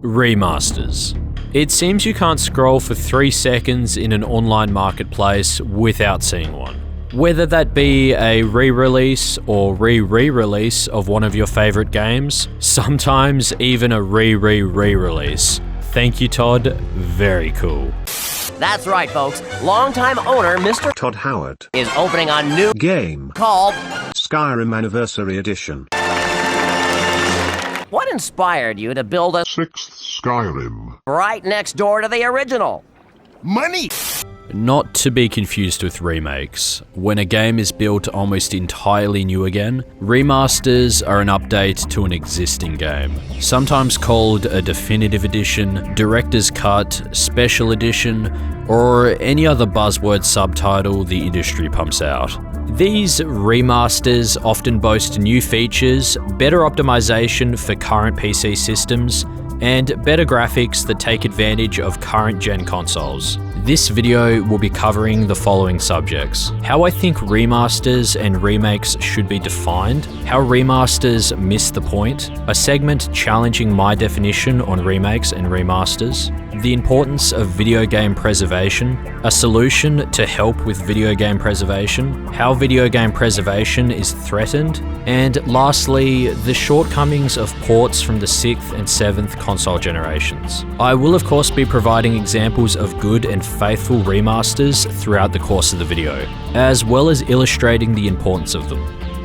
Remasters. It seems you can't scroll for 3 seconds in an online marketplace without seeing one. Whether that be a re-release or re-release of one of your favorite games, sometimes even a re-release. Thank you, Todd. Very cool. That's right, folks. Longtime owner Mr. Todd Howard is opening a new game called Skyrim Anniversary Edition. What inspired you to build a 6th Skyrim? right next door to the original? Money! Not to be confused with remakes. When a game is built almost entirely new again, remasters are an update to an existing game. Sometimes called a definitive edition, director's cut, special edition, or any other buzzword subtitle the industry pumps out. These remasters often boast new features, better optimization for current PC systems, and better graphics that take advantage of current gen consoles. This video will be covering the following subjects: how I think remasters and remakes should be defined, how remasters miss the point, a segment challenging my definition on remakes and remasters, the importance of video game preservation, a solution to help with video game preservation, how video game preservation is threatened, and lastly, the shortcomings of ports from the 6th and 7th console generations. I will of course be providing examples of good and faithful remasters throughout the course of the video, as well as illustrating the importance of them.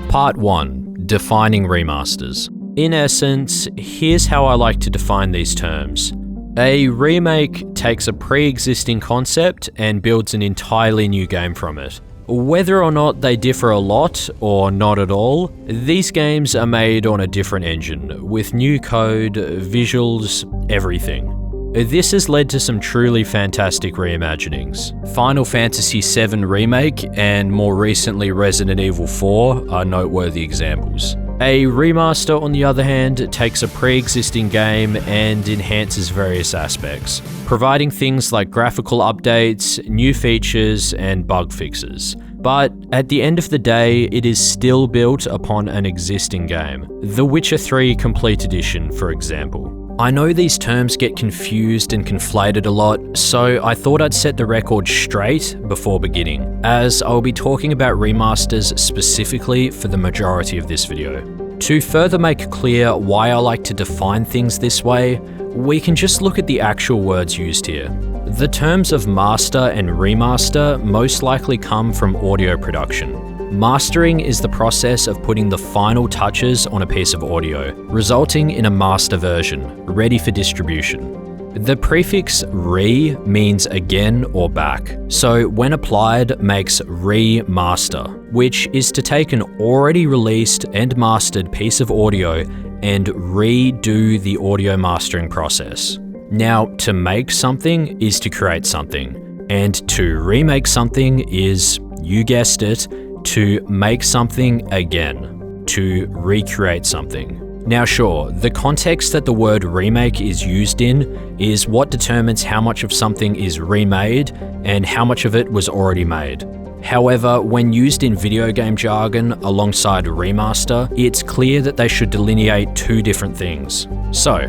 Part 1. Defining remasters. In essence, here's how I like to define these terms. A remake takes a pre-existing concept and builds an entirely new game from it. Whether or not they differ a lot or not at all, these games are made on a different engine, with new code, visuals, everything. This has led to some truly fantastic reimaginings. Final Fantasy VII Remake and more recently Resident Evil 4 are noteworthy examples. A remaster, on the other hand, takes a pre-existing game and enhances various aspects, providing things like graphical updates, new features, and bug fixes. But at the end of the day, it is still built upon an existing game. The Witcher 3 Complete Edition, for example. I know these terms get confused and conflated a lot, so I thought I'd set the record straight before beginning, as I'll be talking about remasters specifically for the majority of this video. To further make clear why I like to define things this way, we can just look at the actual words used here. The terms of master and remaster most likely come from audio production. Mastering is the process of putting the final touches on a piece of audio, resulting in a master version, ready for distribution. The prefix re means again or back, so when applied makes remaster, which is to take an already released and mastered piece of audio and redo the audio mastering process. Now, to make something is to create something, and to remake something is, you guessed it, to make something again, to recreate something. Now sure, the context that the word remake is used in is what determines how much of something is remade and how much of it was already made. However, when used in video game jargon alongside remaster, it's clear that they should delineate two different things. So,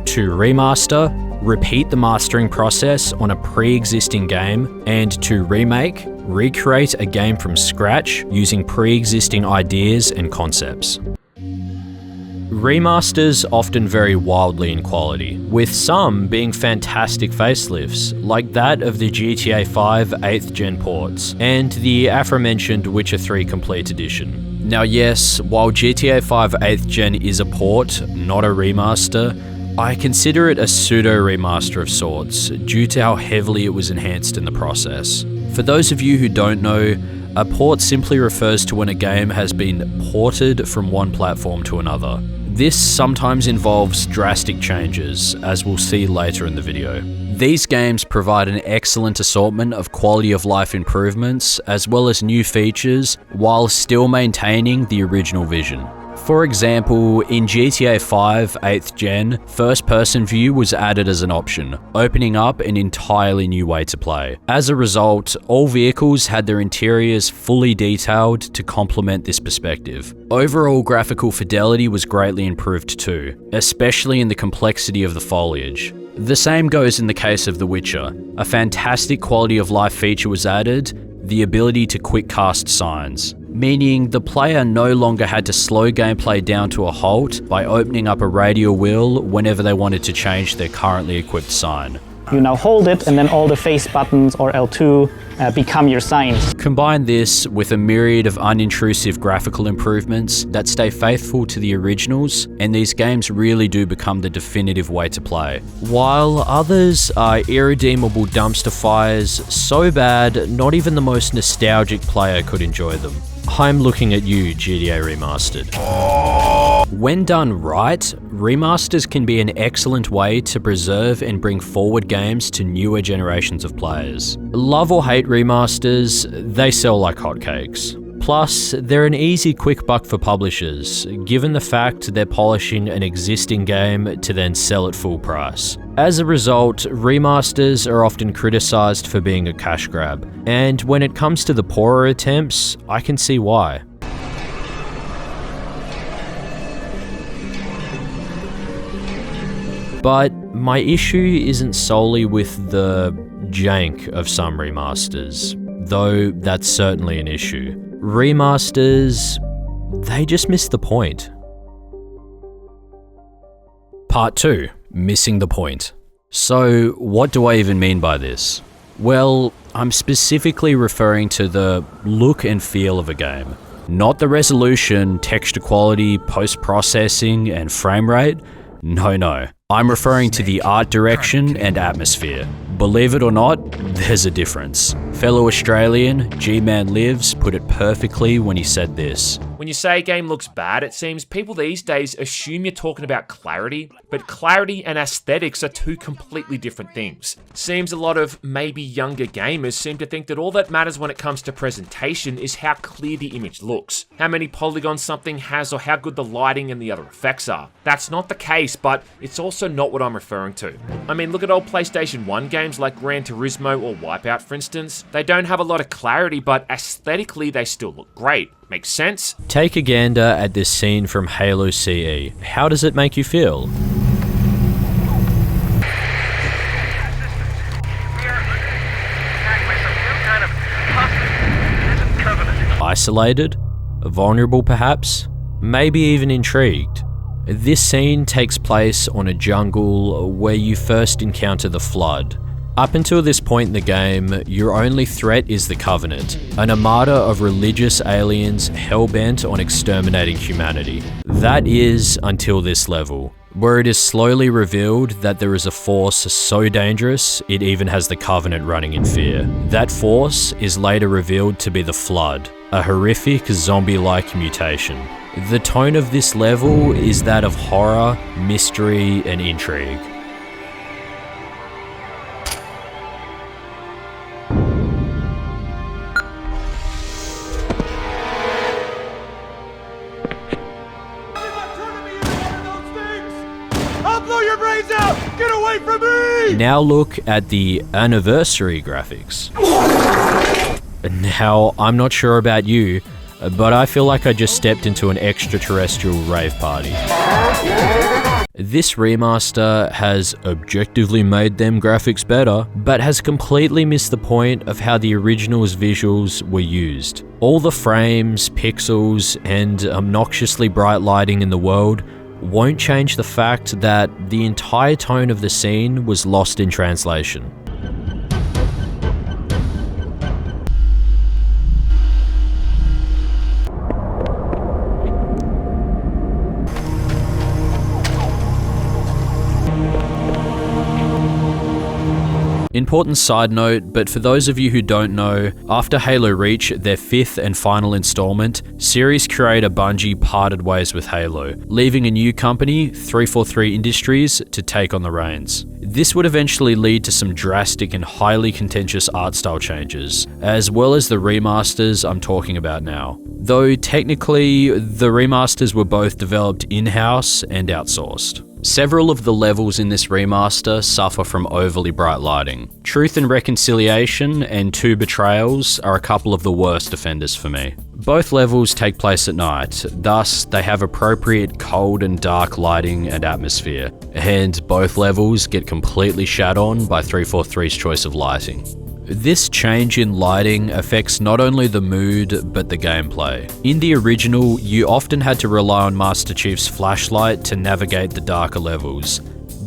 to remaster, repeat the mastering process on a pre-existing game, and to remake, recreate a game from scratch using pre-existing ideas and concepts. Remasters often vary wildly in quality, with some being fantastic facelifts, like that of the GTA 5 8th gen ports, and the aforementioned Witcher 3 Complete Edition. Now yes, while GTA 5 8th gen is a port, not a remaster, I consider it a pseudo-remaster of sorts, due to how heavily it was enhanced in the process. For those of you who don't know, a port simply refers to when a game has been ported from one platform to another. This sometimes involves drastic changes, as we'll see later in the video. These games provide an excellent assortment of quality of life improvements, as well as new features, while still maintaining the original vision. For example, in GTA 5 8th Gen, first-person view was added as an option, opening up an entirely new way to play. As a result, all vehicles had their interiors fully detailed to complement this perspective. Overall graphical fidelity was greatly improved too, especially in the complexity of the foliage. The same goes in the case of The Witcher. A fantastic quality of life feature was added, the ability to quick cast signs, meaning the player no longer had to slow gameplay down to a halt by opening up a radial wheel whenever they wanted to change their currently equipped sign. You now hold it and then all the face buttons or L2 become your signs. Combine this with a myriad of unintrusive graphical improvements that stay faithful to the originals, and these games really do become the definitive way to play. While others are irredeemable dumpster fires, so bad not even the most nostalgic player could enjoy them. I'm looking at you, GTA Remastered. When done right, remasters can be an excellent way to preserve and bring forward games to newer generations of players. Love or hate remasters, they sell like hotcakes. Plus, they're an easy quick buck for publishers, given the fact they're polishing an existing game to then sell at full price. As a result, remasters are often criticized for being a cash grab, and when it comes to the poorer attempts, I can see why. But my issue isn't solely with the jank of some remasters, though that's certainly an issue. Remasters, they just miss the point. Part 2, missing the point. So, what do I even mean by this? Well, I'm specifically referring to the look and feel of a game. Not the resolution, texture quality, post-processing, and frame rate. No. I'm referring to the art direction and atmosphere. Believe it or not, there's a difference. Fellow Australian, GmanLives put it perfectly when he said this. When you say a game looks bad, it seems people these days assume you're talking about clarity, but clarity and aesthetics are two completely different things. Seems a lot of maybe younger gamers seem to think that all that matters when it comes to presentation is how clear the image looks, how many polygons something has, or how good the lighting and the other effects are. That's not the case, but it's also not what I'm referring to. I mean, look at old PlayStation 1 games like Gran Turismo or Wipeout, for instance. They don't have a lot of clarity, but aesthetically they still look great. Makes sense? Take a gander at this scene from Halo CE. How does it make you feel? Isolated? Vulnerable perhaps? Maybe even intrigued? This scene takes place on a jungle where you first encounter the Flood. Up until this point in the game, your only threat is the Covenant, an armada of religious aliens hell-bent on exterminating humanity. That is, until this level, where it is slowly revealed that there is a force so dangerous it even has the Covenant running in fear. That force is later revealed to be the Flood, a horrific zombie-like mutation. The tone of this level is that of horror, mystery, and intrigue. Now look at the anniversary graphics. Now, I'm not sure about you, but I feel like I just stepped into an extraterrestrial rave party. This remaster has objectively made them graphics better, but has completely missed the point of how the original's visuals were used. All the frames, pixels, and obnoxiously bright lighting in the world won't change the fact that the entire tone of the scene was lost in translation. Important side note, but for those of you who don't know, after Halo Reach, their 5th and final installment, series creator Bungie parted ways with Halo, leaving a new company, 343 Industries, to take on the reins. This would eventually lead to some drastic and highly contentious art style changes, as well as the remasters I'm talking about now. though technically the remasters were both developed in-house and outsourced. Several of the levels in this remaster suffer from overly bright lighting. Truth and Reconciliation and Two Betrayals are a couple of the worst offenders for me. Both levels take place at night, thus they have appropriate cold and dark lighting and atmosphere, and both levels get completely shat on by 343's choice of lighting. This change in lighting affects not only the mood, but the gameplay. In the original, you often had to rely on Master Chief's flashlight to navigate the darker levels,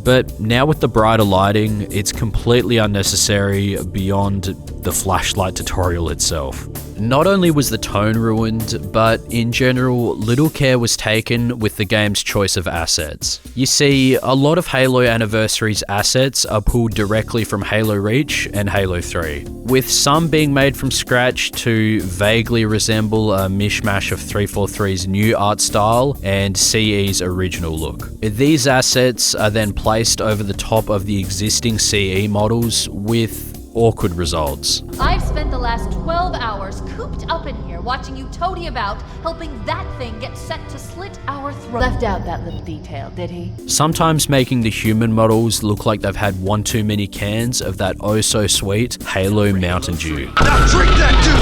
but now with the brighter lighting, it's completely unnecessary beyond the flashlight tutorial itself. Not only was the tone ruined, but in general, little care was taken with the game's choice of assets. You see, a lot of Halo Anniversary's assets are pulled directly from Halo Reach and Halo 3, with some being made from scratch to vaguely resemble a mishmash of 343's new art style and CE's original look. These assets are then placed over the top of the existing CE models with awkward results. I've spent the last 12 hours cooped up in here watching you toady about, helping that thing get set to slit our throat. Left out that little detail, did he? Sometimes making the human models look like they've had one too many cans of that oh so sweet Halo Mountain Dew. Now drink that, dude!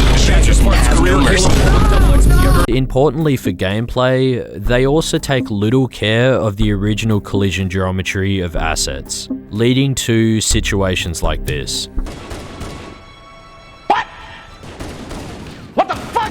Importantly for gameplay, they also take little care of the original collision geometry of assets, leading to situations like this.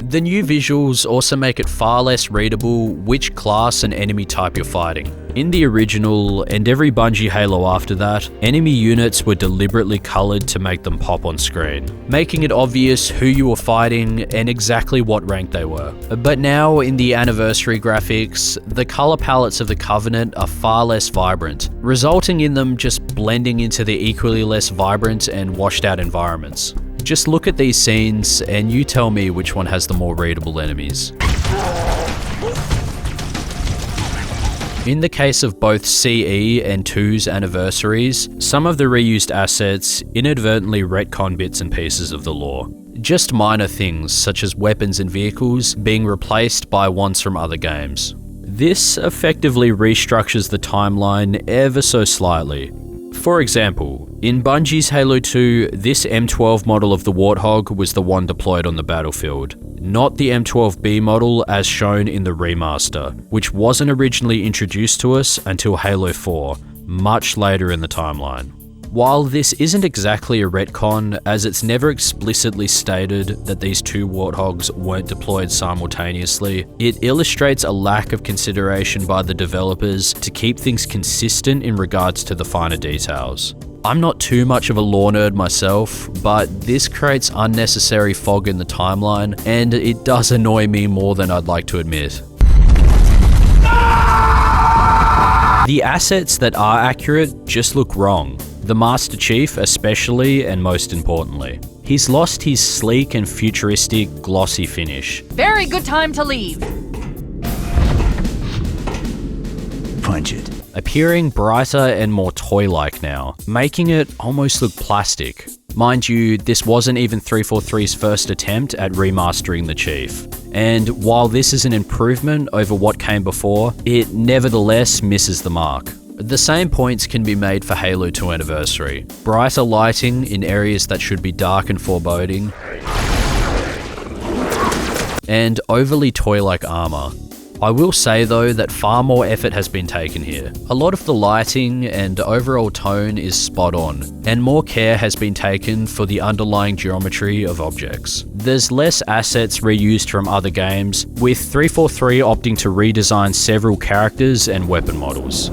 The new visuals also make it far less readable which class and enemy type you're fighting. In the original, and every Bungie Halo after that, enemy units were deliberately coloured to make them pop on screen, making it obvious who you were fighting and exactly what rank they were. But now, in the Anniversary graphics, the colour palettes of the Covenant are far less vibrant, resulting in them just blending into the equally less vibrant and washed out environments. Just look at these scenes and you tell me which one has the more readable enemies. In the case of both CE and 2's anniversaries, some of the reused assets inadvertently retcon bits and pieces of the lore. Just minor things such as weapons and vehicles being replaced by ones from other games. This effectively restructures the timeline ever so slightly. For example, in Bungie's Halo 2, this M12 model of the Warthog was the one deployed on the battlefield, not the M12B model as shown in the remaster, which wasn't originally introduced to us until Halo 4, much later in the timeline. While this isn't exactly a retcon, as it's never explicitly stated that these two Warthogs weren't deployed simultaneously, it illustrates a lack of consideration by the developers to keep things consistent in regards to the finer details. I'm not too much of a lore nerd myself, but this creates unnecessary fog in the timeline, and it does annoy me more than I'd like to admit. The assets that are accurate just look wrong. The Master Chief especially, and most importantly. He's lost his sleek and futuristic glossy finish. Very good time to leave. Punch it. Appearing brighter and more toy-like now, making it almost look plastic. Mind you, this wasn't even 343's first attempt at remastering the Chief. And while this is an improvement over what came before, it nevertheless misses the mark. The same points can be made for Halo 2 Anniversary. Brighter lighting in areas that should be dark and foreboding, and overly toy-like armor. I will say though that far more effort has been taken here. A lot of the lighting and overall tone is spot on, and more care has been taken for the underlying geometry of objects. There's less assets reused from other games, with 343 opting to redesign several characters and weapon models.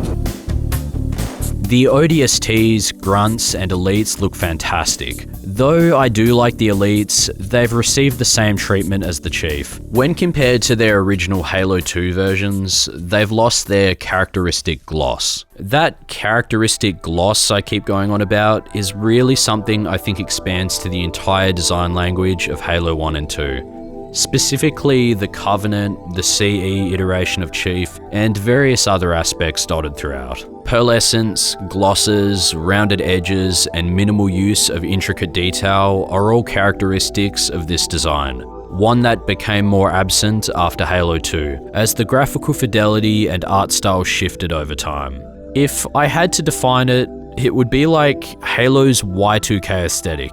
The ODSTs, grunts, and elites look fantastic. Though I do like the elites, they've received the same treatment as the Chief. When compared to their original Halo 2 versions, they've lost their characteristic gloss. That characteristic gloss I keep going on about is really something I think expands to the entire design language of Halo 1 and 2. Specifically the Covenant, the CE iteration of Chief, and various other aspects dotted throughout. Pearlescence, glosses, rounded edges, and minimal use of intricate detail are all characteristics of this design. One that became more absent after Halo 2, as the graphical fidelity and art style shifted over time. If I had to define it, it would be like Halo's Y2K aesthetic,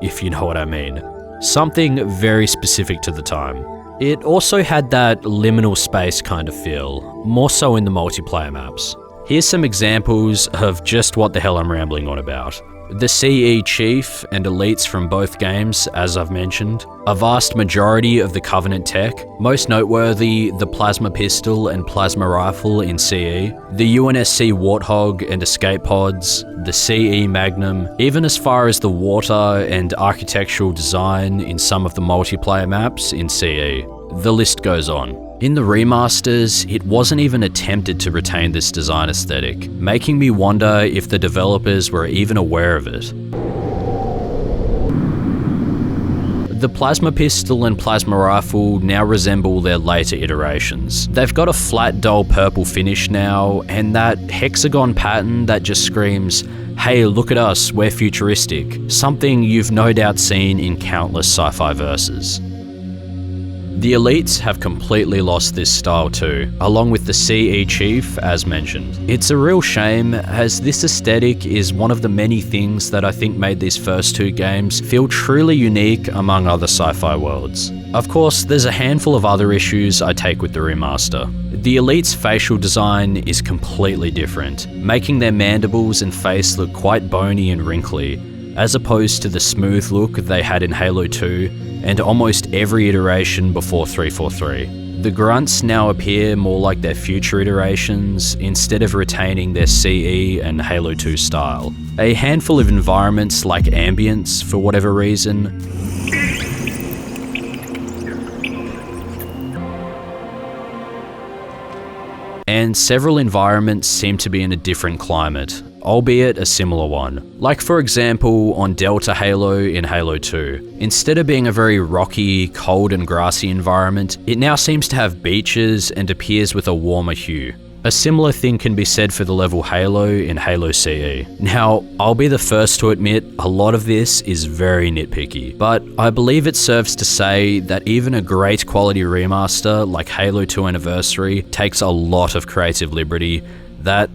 if you know what I mean. Something very specific to the time. It also had that liminal space kind of feel, more so in the multiplayer maps. Here's some examples of just what the hell I'm rambling on about. The CE Chief and elites from both games, as I've mentioned, a vast majority of the Covenant tech, most noteworthy the plasma pistol and plasma rifle in CE, the UNSC Warthog and escape pods, the CE Magnum, even as far as the water and architectural design in some of the multiplayer maps in CE. The list goes on. In the remasters, it wasn't even attempted to retain this design aesthetic, making me wonder if the developers were even aware of it. The plasma pistol and plasma rifle now resemble their later iterations. They've got a flat, dull purple finish now, and that hexagon pattern that just screams, "Hey, look at us, we're futuristic," something you've no doubt seen in countless sci-fi verses. The elites have completely lost this style too, along with the CE Chief as mentioned. It's a real shame, as this aesthetic is one of the many things that I think made these first two games feel truly unique among other sci-fi worlds. Of course, there's a handful of other issues I take with the remaster. The elite's facial design is completely different, making their mandibles and face look quite bony and wrinkly, as opposed to the smooth look they had in Halo 2 and almost every iteration before 343. The grunts now appear more like their future iterations instead of retaining their CE and Halo 2 style. A handful of environments like ambience, for whatever reason, and several environments seem to be in a different climate, albeit a similar one. Like for example, on Delta Halo in Halo 2. Instead of being a very rocky, cold and grassy environment, it now seems to have beaches and appears with a warmer hue. A similar thing can be said for the level Halo in Halo CE. Now, I'll be the first to admit a lot of this is very nitpicky, but I believe it serves to say that even a great quality remaster like Halo 2 Anniversary takes a lot of creative liberty that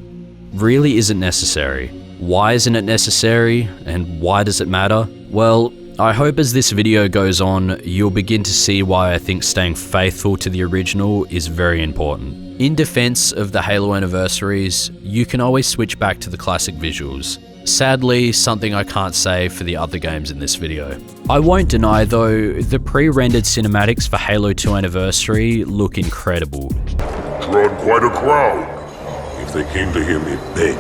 really isn't necessary. Why isn't it necessary, and why does it matter? Well, I hope as this video goes on, you'll begin to see why I think staying faithful to the original is very important. In defense of the Halo Anniversaries, you can always switch back to the classic visuals. Sadly, something I can't say for the other games in this video. I won't deny though, the pre-rendered cinematics for Halo 2 Anniversary look incredible. Drawn quite a crowd. If they came to hear me beg,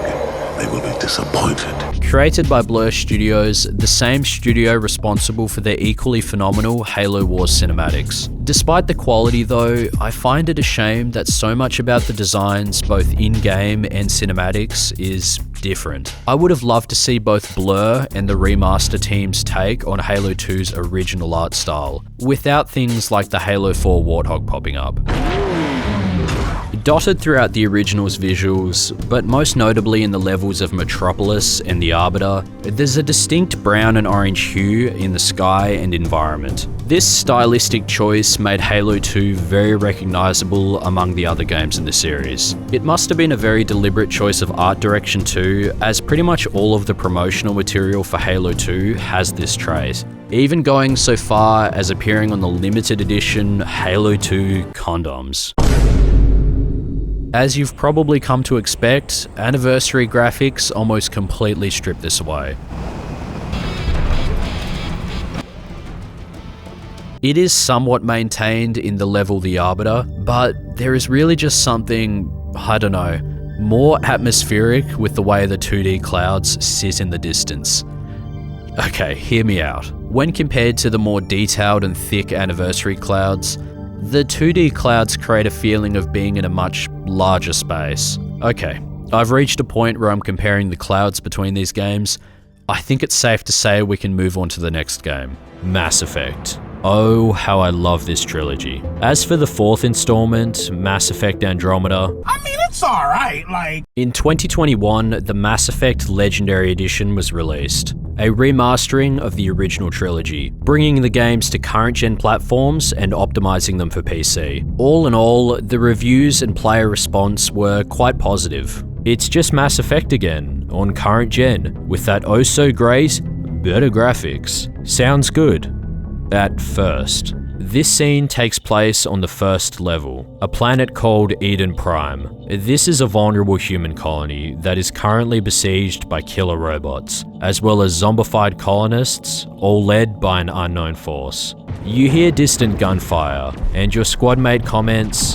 they will be disappointed. Created by Blur Studios, the same studio responsible for their equally phenomenal Halo Wars cinematics. Despite the quality though, I find it a shame that so much about the designs, both in-game and cinematics, is different. I would have loved to see both Blur and the remaster team's take on Halo 2's original art style, without things like the Halo 4 Warthog popping up. Dotted throughout the original's visuals, but most notably in the levels of Metropolis and the Arbiter, there's a distinct brown and orange hue in the sky and environment. This stylistic choice made Halo 2 very recognizable among the other games in the series. It must have been a very deliberate choice of art direction too, as pretty much all of the promotional material for Halo 2 has this trait, even going so far as appearing on the limited edition Halo 2 condoms. As you've probably come to expect, Anniversary graphics almost completely strip this away. It is somewhat maintained in the level The Arbiter, but there is really just something, I don't know, more atmospheric with the way the 2D clouds sit in the distance. Okay, hear me out. When compared to the more detailed and thick Anniversary clouds, the 2D clouds create a feeling of being in a much larger space. Okay, I've reached a point where I'm comparing the clouds between these games. I think it's safe to say we can move on to the next game, Mass Effect. Oh, how I love this trilogy. As for the fourth installment, Mass Effect Andromeda, It's alright, like... in 2021, the Mass Effect Legendary Edition was released, a remastering of the original trilogy, bringing the games to current-gen platforms and optimizing them for PC. All in all, the reviews and player response were quite positive. It's just Mass Effect again, on current-gen, with that oh-so-great, better graphics. Sounds good. At first. This scene takes place on the first level, a planet called Eden Prime. This is a vulnerable human colony that is currently besieged by killer robots, as well as zombified colonists, all led by an unknown force. You hear distant gunfire, and your squad mate comments,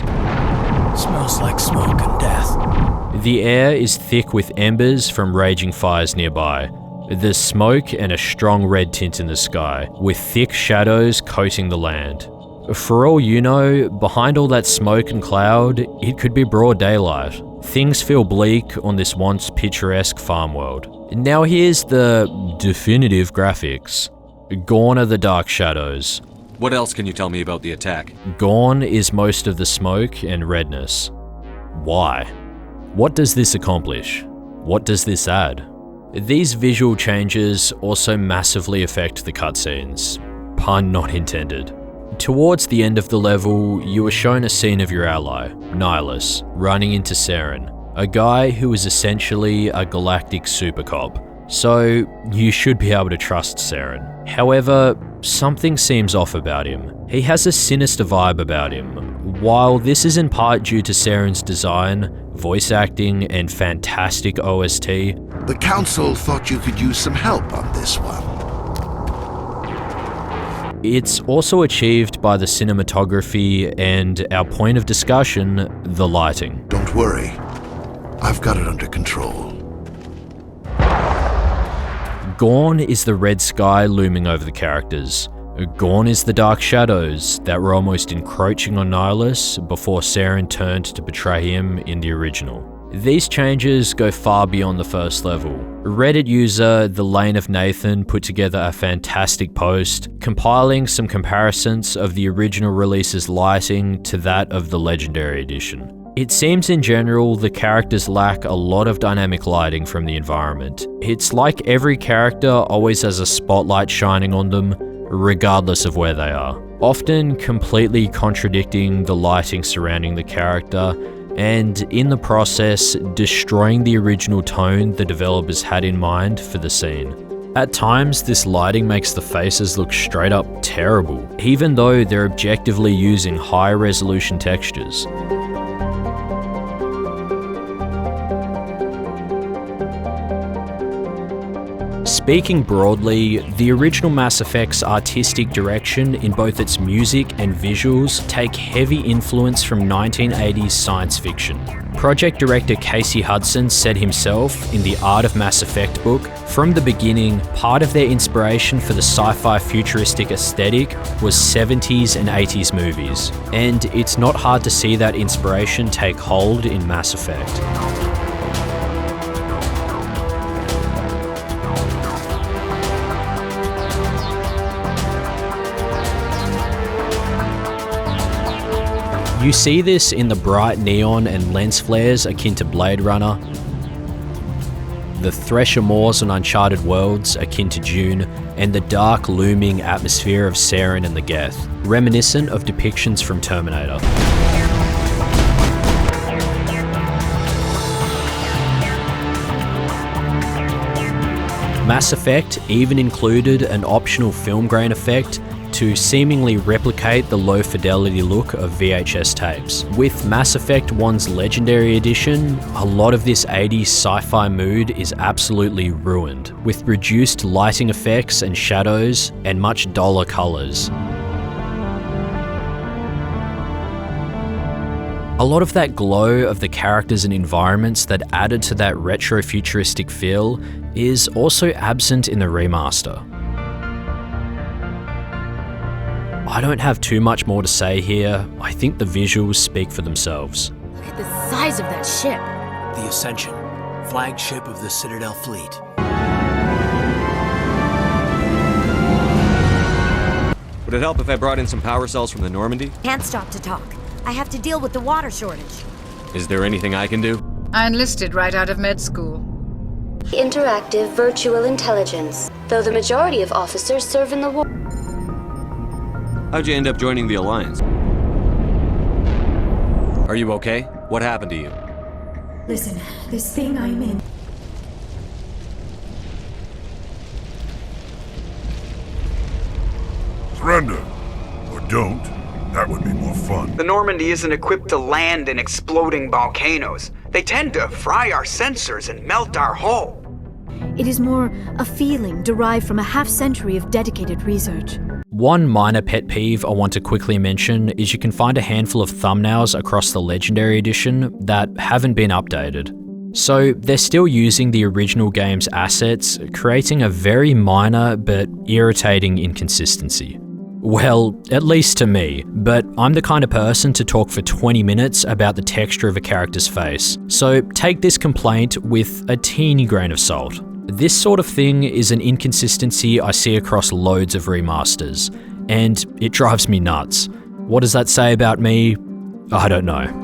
Smells like smoke and death. the air is thick with embers from raging fires nearby. There's smoke and a strong red tint in the sky, with thick shadows coating the land. For all you know, behind all that smoke and cloud, it could be broad daylight. Things feel bleak on this once picturesque farm world. Now here's the definitive graphics. Gone are the dark shadows. What else can you tell me about the attack? Gone is most of the smoke and redness. Why? What does this accomplish? What does this add? These visual changes also massively affect the cutscenes. Pun not intended. Towards the end of the level, you are shown a scene of your ally, Nihilus, running into Saren, a guy who is essentially a galactic super cop. So, you should be able to trust Saren. However, something seems off about him. He has a sinister vibe about him. While this is in part due to Saren's design, voice acting, and fantastic OST, The Council thought you could use some help on this one. it's also achieved by the cinematography and our point of discussion, the lighting. Don't worry. I've got it under control. Gone is the red sky looming over the characters. Gone is the dark shadows that were almost encroaching on Nihilus before Saren turned to betray him in the original. These changes go far beyond the first level. Reddit user The Lane of Nathan put together a fantastic post, compiling some comparisons of the original release's lighting to that of the Legendary Edition. It seems in general the characters lack a lot of dynamic lighting from the environment. It's like every character always has a spotlight shining on them, regardless of where they are, often completely contradicting the lighting surrounding the character, and in the process, destroying the original tone the developers had in mind for the scene. At times, this lighting makes the faces look straight up terrible, even though they're objectively using high resolution textures. Speaking broadly, the original Mass Effect's artistic direction in both its music and visuals take heavy influence from 1980s science fiction. Project director Casey Hudson said himself in the Art of Mass Effect book, from the beginning, part of their inspiration for the sci-fi futuristic aesthetic was 70s and 80s movies, and it's not hard to see that inspiration take hold in Mass Effect. You see this in the bright neon and lens flares akin to Blade Runner, the Thresher Moors on Uncharted Worlds akin to Dune, and the dark looming atmosphere of Saren and the Geth, reminiscent of depictions from Terminator. Mass Effect even included an optional film grain effect to seemingly replicate the low fidelity look of VHS tapes. With Mass Effect 1's Legendary Edition, a lot of this 80s sci-fi mood is absolutely ruined, with reduced lighting effects and shadows, and much duller colours. A lot of that glow of the characters and environments that added to that retro-futuristic feel is also absent in the remaster. I don't have too much more to say here. I think the visuals speak for themselves. Look at the size of that ship. The Ascension, flagship of the Citadel fleet. Would it help if I brought in some power cells from the Normandy? Can't stop to talk. I have to deal with the water shortage. Is there anything I can do? I enlisted right out of med school. Interactive virtual intelligence, though the majority of officers serve in the war. How'd you end up joining the Alliance? Are you okay? What happened to you? Listen, this thing I'm in. Surrender. Or don't. That would be more fun. The Normandy isn't equipped to land in exploding volcanoes. They tend to fry our sensors and melt our hull. It is more a feeling derived from a half-century of dedicated research. One minor pet peeve I want to quickly mention is you can find a handful of thumbnails across the Legendary Edition that haven't been updated. So they're still using the original game's assets, creating a very minor but irritating inconsistency. Well, at least to me, but I'm the kind of person to talk for 20 minutes about the texture of a character's face, so take this complaint with a teeny grain of salt. This sort of thing is an inconsistency I see across loads of remasters, and it drives me nuts. What does that say about me? I don't know.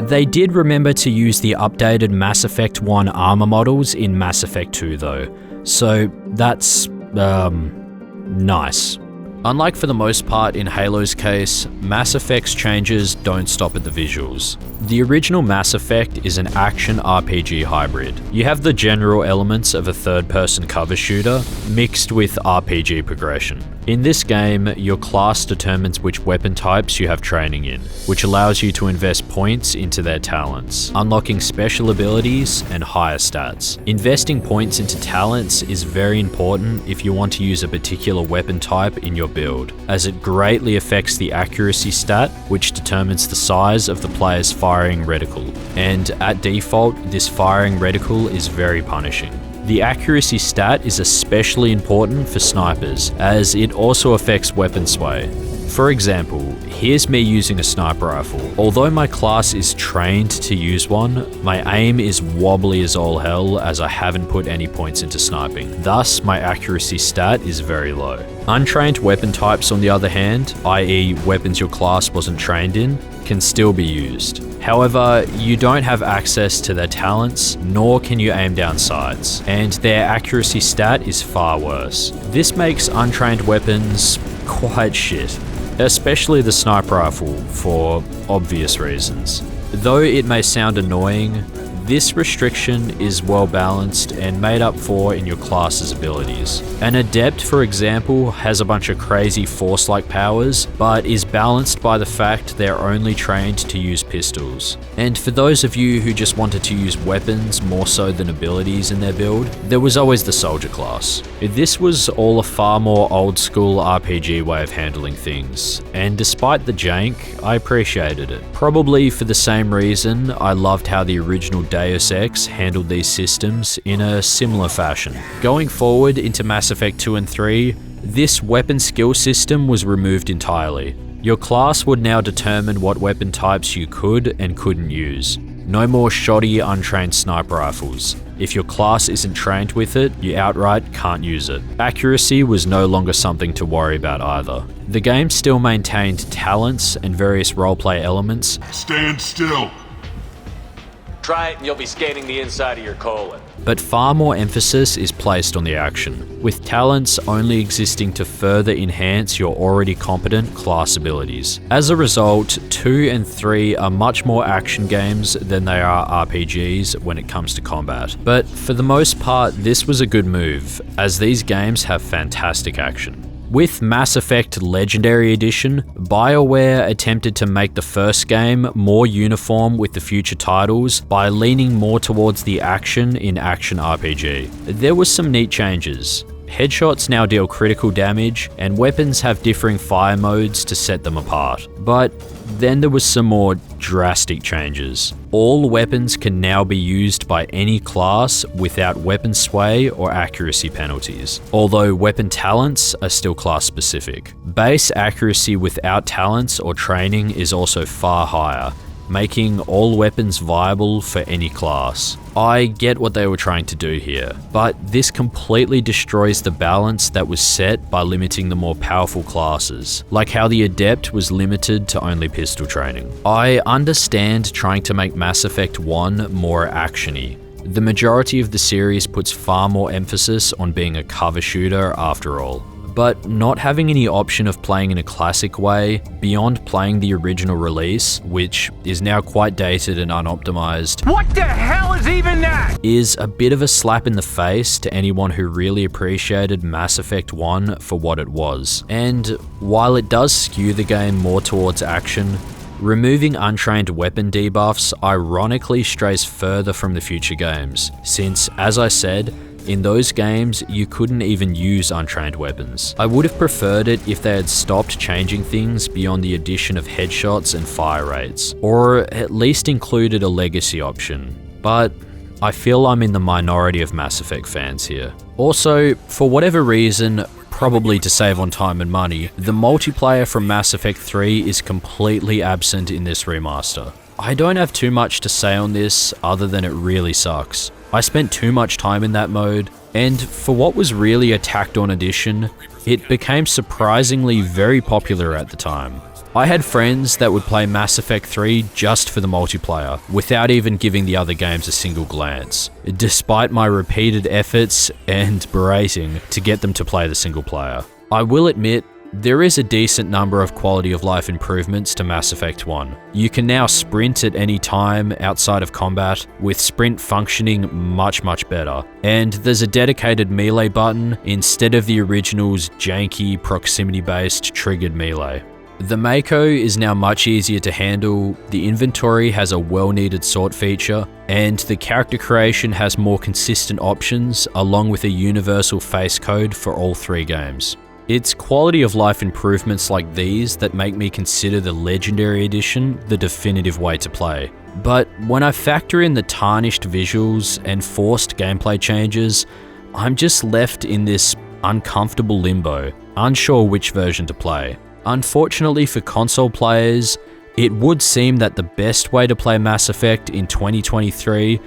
They did remember to use the updated Mass Effect 1 armor models in Mass Effect 2 though, so that's, nice. Unlike for the most part in Halo's case, Mass Effect's changes don't stop at the visuals. The original Mass Effect is an action RPG hybrid. You have the general elements of a third-person cover shooter, mixed with RPG progression. In this game, your class determines which weapon types you have training in, which allows you to invest points into their talents, unlocking special abilities and higher stats. Investing points into talents is very important if you want to use a particular weapon type in your build, as it greatly affects the accuracy stat, which determines the size of the player's firing reticle, and at default, this firing reticle is very punishing. The accuracy stat is especially important for snipers, as it also affects weapon sway. For example, here's me using a sniper rifle. Although my class is trained to use one, my aim is wobbly as all hell as I haven't put any points into sniping. Thus, my accuracy stat is very low. Untrained weapon types on the other hand, i.e. weapons your class wasn't trained in, can still be used. However, you don't have access to their talents, nor can you aim down sights, and their accuracy stat is far worse. This makes untrained weapons quite shit, especially the sniper rifle for obvious reasons. Though it may sound annoying, this restriction is well balanced and made up for in your class's abilities. An adept, for example, has a bunch of crazy force-like powers, but is balanced by the fact they're only trained to use pistols. And for those of you who just wanted to use weapons more so than abilities in their build, there was always the soldier class. This was all a far more old-school RPG way of handling things, and despite the jank, I appreciated it. Probably for the same reason I loved how the original Deus Ex handled these systems in a similar fashion. Going forward into Mass Effect 2 and 3, this weapon skill system was removed entirely. Your class would now determine what weapon types you could and couldn't use. No more shoddy, untrained sniper rifles. If your class isn't trained with it, you outright can't use it. Accuracy was no longer something to worry about either. The game still maintained talents and various roleplay elements. Stand still. Try it and you'll be scanning the inside of your colon. But far more emphasis is placed on the action, with talents only existing to further enhance your already competent class abilities. As a result, 2 and 3 are much more action games than they are RPGs when it comes to combat. But for the most part, this was a good move, as these games have fantastic action. With Mass Effect Legendary Edition, BioWare attempted to make the first game more uniform with the future titles by leaning more towards the action in action RPG. There was some neat changes. Headshots now deal critical damage, and weapons have differing fire modes to set them apart. But then there was some more drastic changes. All weapons can now be used by any class without weapon sway or accuracy penalties, although weapon talents are still class specific. Base accuracy without talents or training is also far higher, making all weapons viable for any class. I get what they were trying to do here, but this completely destroys the balance that was set by limiting the more powerful classes, like how the Adept was limited to only pistol training. I understand trying to make Mass Effect 1 more actiony. The majority of the series puts far more emphasis on being a cover shooter after all. But not having any option of playing in a classic way, beyond playing the original release, which is now quite dated and unoptimized, what the hell is even that? Is a bit of a slap in the face to anyone who really appreciated Mass Effect 1 for what it was. And while it does skew the game more towards action, removing untrained weapon debuffs ironically strays further from the future games, since, as I said, in those games, you couldn't even use untrained weapons. I would have preferred it if they had stopped changing things beyond the addition of headshots and fire rates, or at least included a legacy option. But I feel I'm in the minority of Mass Effect fans here. Also, for whatever reason, probably to save on time and money, the multiplayer from Mass Effect 3 is completely absent in this remaster. I don't have too much to say on this other than it really sucks. I spent too much time in that mode, and for what was really a tacked-on addition, it became surprisingly very popular at the time. I had friends that would play Mass Effect 3 just for the multiplayer, without even giving the other games a single glance, despite my repeated efforts and berating to get them to play the single player. I will admit, there is a decent number of quality of life improvements to Mass Effect 1. You can now sprint at any time outside of combat, with sprint functioning much better. And there's a dedicated melee button instead of the original's janky proximity-based triggered melee. The Mako is now much easier to handle, the inventory has a well-needed sort feature, and the character creation has more consistent options along with a universal face code for all 3 games. It's quality of life improvements like these that make me consider the Legendary Edition the definitive way to play. But when I factor in the tarnished visuals and forced gameplay changes, I'm just left in this uncomfortable limbo, unsure which version to play. Unfortunately for console players, it would seem that the best way to play Mass Effect in 2023,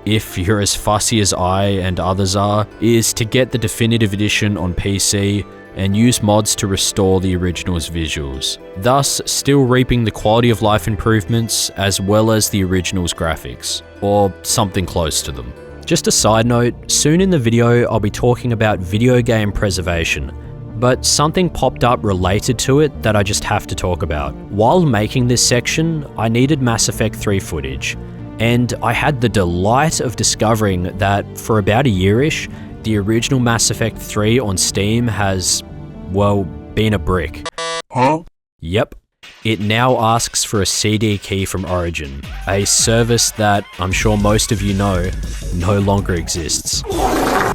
if you're as fussy as I and others are, is to get the definitive edition on PC and use mods to restore the original's visuals, thus still reaping the quality of life improvements as well as the original's graphics, or something close to them. Just a side note, soon in the video I'll be talking about video game preservation, but something popped up related to it that I just have to talk about. While making this section, I needed Mass Effect 3 footage, and I had the delight of discovering that for about a year-ish, the original Mass Effect 3 on Steam has, well, been a brick. Huh? Yep. It now asks for a CD key from Origin, a service that I'm sure most of you know no longer exists.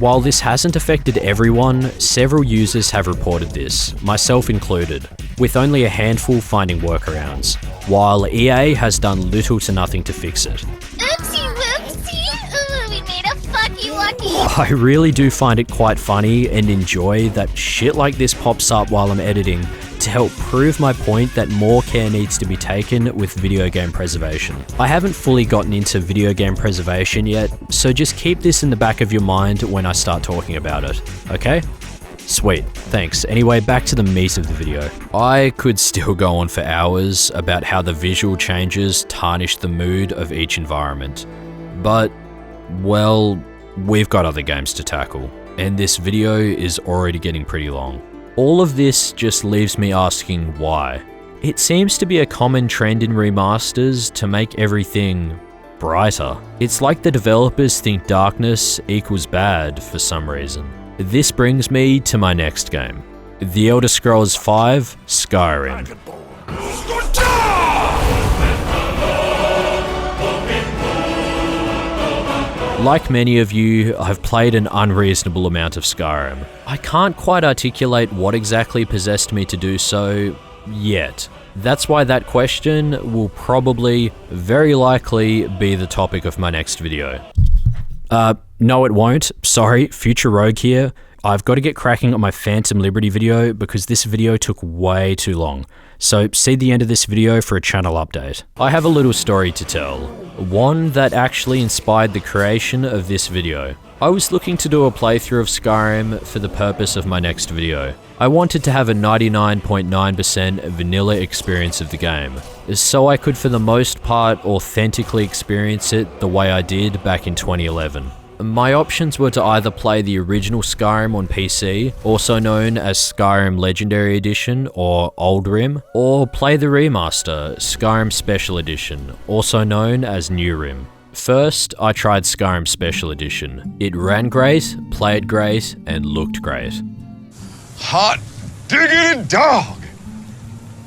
While this hasn't affected everyone, several users have reported this, myself included, with only a handful finding workarounds, while EA has done little to nothing to fix it. Oopsie whoopsie! Ooh, we made a fucky wucky! I really do find it quite funny and enjoy that shit like this pops up while I'm editing to help prove my point that more care needs to be taken with video game preservation. I haven't fully gotten into video game preservation yet, so just keep this in the back of your mind when I start talking about it, okay? Sweet, thanks. Anyway, back to the meat of the video. I could still go on for hours about how the visual changes tarnish the mood of each environment, but, well, we've got other games to tackle, and this video is already getting pretty long. All of this just leaves me asking why. It seems to be a common trend in remasters to make everything brighter. It's like the developers think darkness equals bad for some reason. This brings me to my next game, The Elder Scrolls V: Skyrim. Like many of you, I've played an unreasonable amount of Skyrim. I can't quite articulate what exactly possessed me to do so yet. That's why that question will probably, very likely, be the topic of my next video. No it won't. Sorry, Future Rogue here. I've got to get cracking on my Phantom Liberty video because this video took way too long. So see the end of this video for a channel update. I have a little story to tell, one that actually inspired the creation of this video. I was looking to do a playthrough of Skyrim for the purpose of my next video. I wanted to have a 99.9% vanilla experience of the game, so I could for the most part authentically experience it the way I did back in 2011. My options were to either play the original Skyrim on PC, also known as Skyrim Legendary Edition or Old Rim, or play the remaster, Skyrim Special Edition, also known as New Rim. First, I tried Skyrim Special Edition. It ran great, played great, and looked great. Hot diggity dog!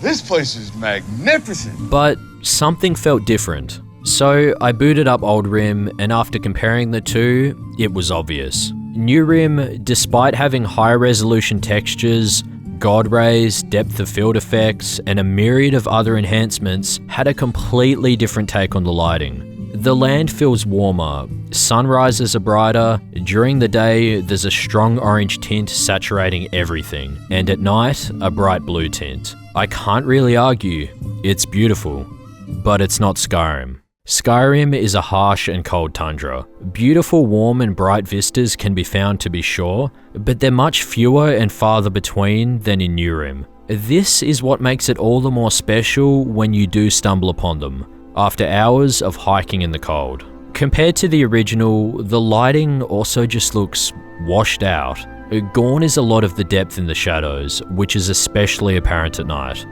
This place is magnificent! But something felt different. So I booted up Old Rim, and after comparing the two, it was obvious. New Rim, despite having high resolution textures, God rays, depth of field effects, and a myriad of other enhancements, had a completely different take on the lighting. The land feels warmer, sunrises are brighter, during the day there's a strong orange tint saturating everything, and at night a bright blue tint. I can't really argue, it's beautiful, but it's not Skyrim. Skyrim is a harsh and cold tundra. Beautiful, warm and bright vistas can be found to be sure, but they're much fewer and farther between than in New Rim. This is what makes it all the more special when you do stumble upon them, after hours of hiking in the cold. Compared to the original, the lighting also just looks washed out. Gone is a lot of the depth in the shadows, which is especially apparent at night.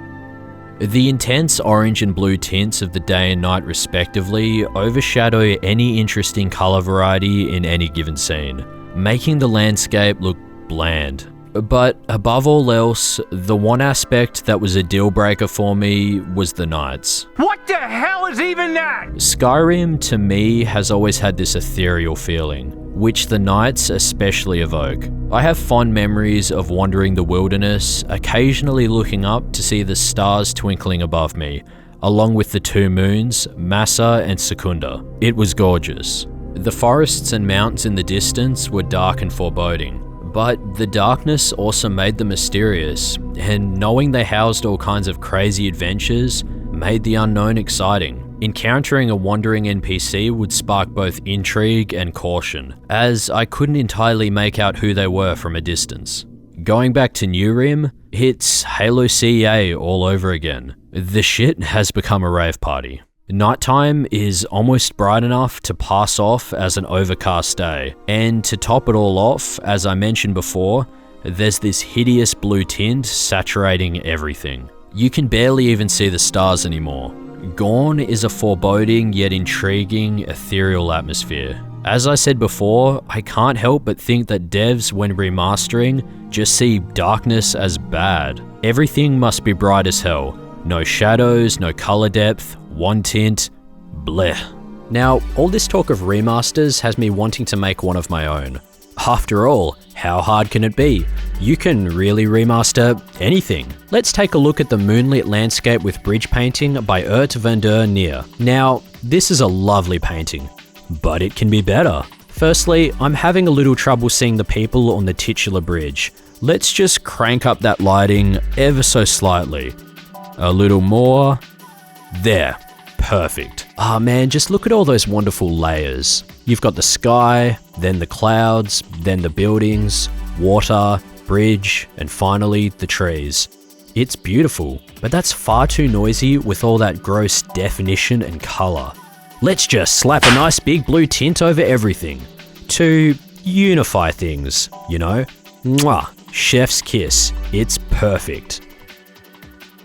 The intense orange and blue tints of the day and night respectively overshadow any interesting colour variety in any given scene, making the landscape look bland. But above all else, the one aspect that was a deal breaker for me was the nights. What the hell is even that? Skyrim, to me, has always had this ethereal feeling, which the nights especially evoke. I have fond memories of wandering the wilderness, occasionally looking up to see the stars twinkling above me, along with the two moons, Massa and Secunda. It was gorgeous. The forests and mountains in the distance were dark and foreboding. But the darkness also made them mysterious, and knowing they housed all kinds of crazy adventures made the unknown exciting. Encountering a wandering NPC would spark both intrigue and caution, as I couldn't entirely make out who they were from a distance. Going back to New Rim, it's Halo CEA all over again. The shit has become a rave party. Nighttime is almost bright enough to pass off as an overcast day, and to top it all off, as I mentioned before, there's this hideous blue tint saturating everything. You can barely even see the stars anymore. Gone is a foreboding yet intriguing ethereal atmosphere. As I said before, I can't help but think that devs, when remastering, just see darkness as bad. Everything must be bright as hell. No shadows, no color depth, one tint, bleh. Now, all this talk of remasters has me wanting to make one of my own. After all, how hard can it be? You can really remaster anything. Let's take a look at the moonlit landscape with bridge painting by Urt van der Neer. Now, this is a lovely painting, but it can be better. Firstly, I'm having a little trouble seeing the people on the titular bridge. Let's just crank up that lighting ever so slightly. A little more. There. Perfect. Ah man, just look at all those wonderful layers. You've got the sky, then the clouds, then the buildings, water, bridge, and finally the trees. It's beautiful, but that's far too noisy with all that gross definition and colour. Let's just slap a nice big blue tint over everything. To unify things, you know? Mwah! Chef's kiss. It's perfect.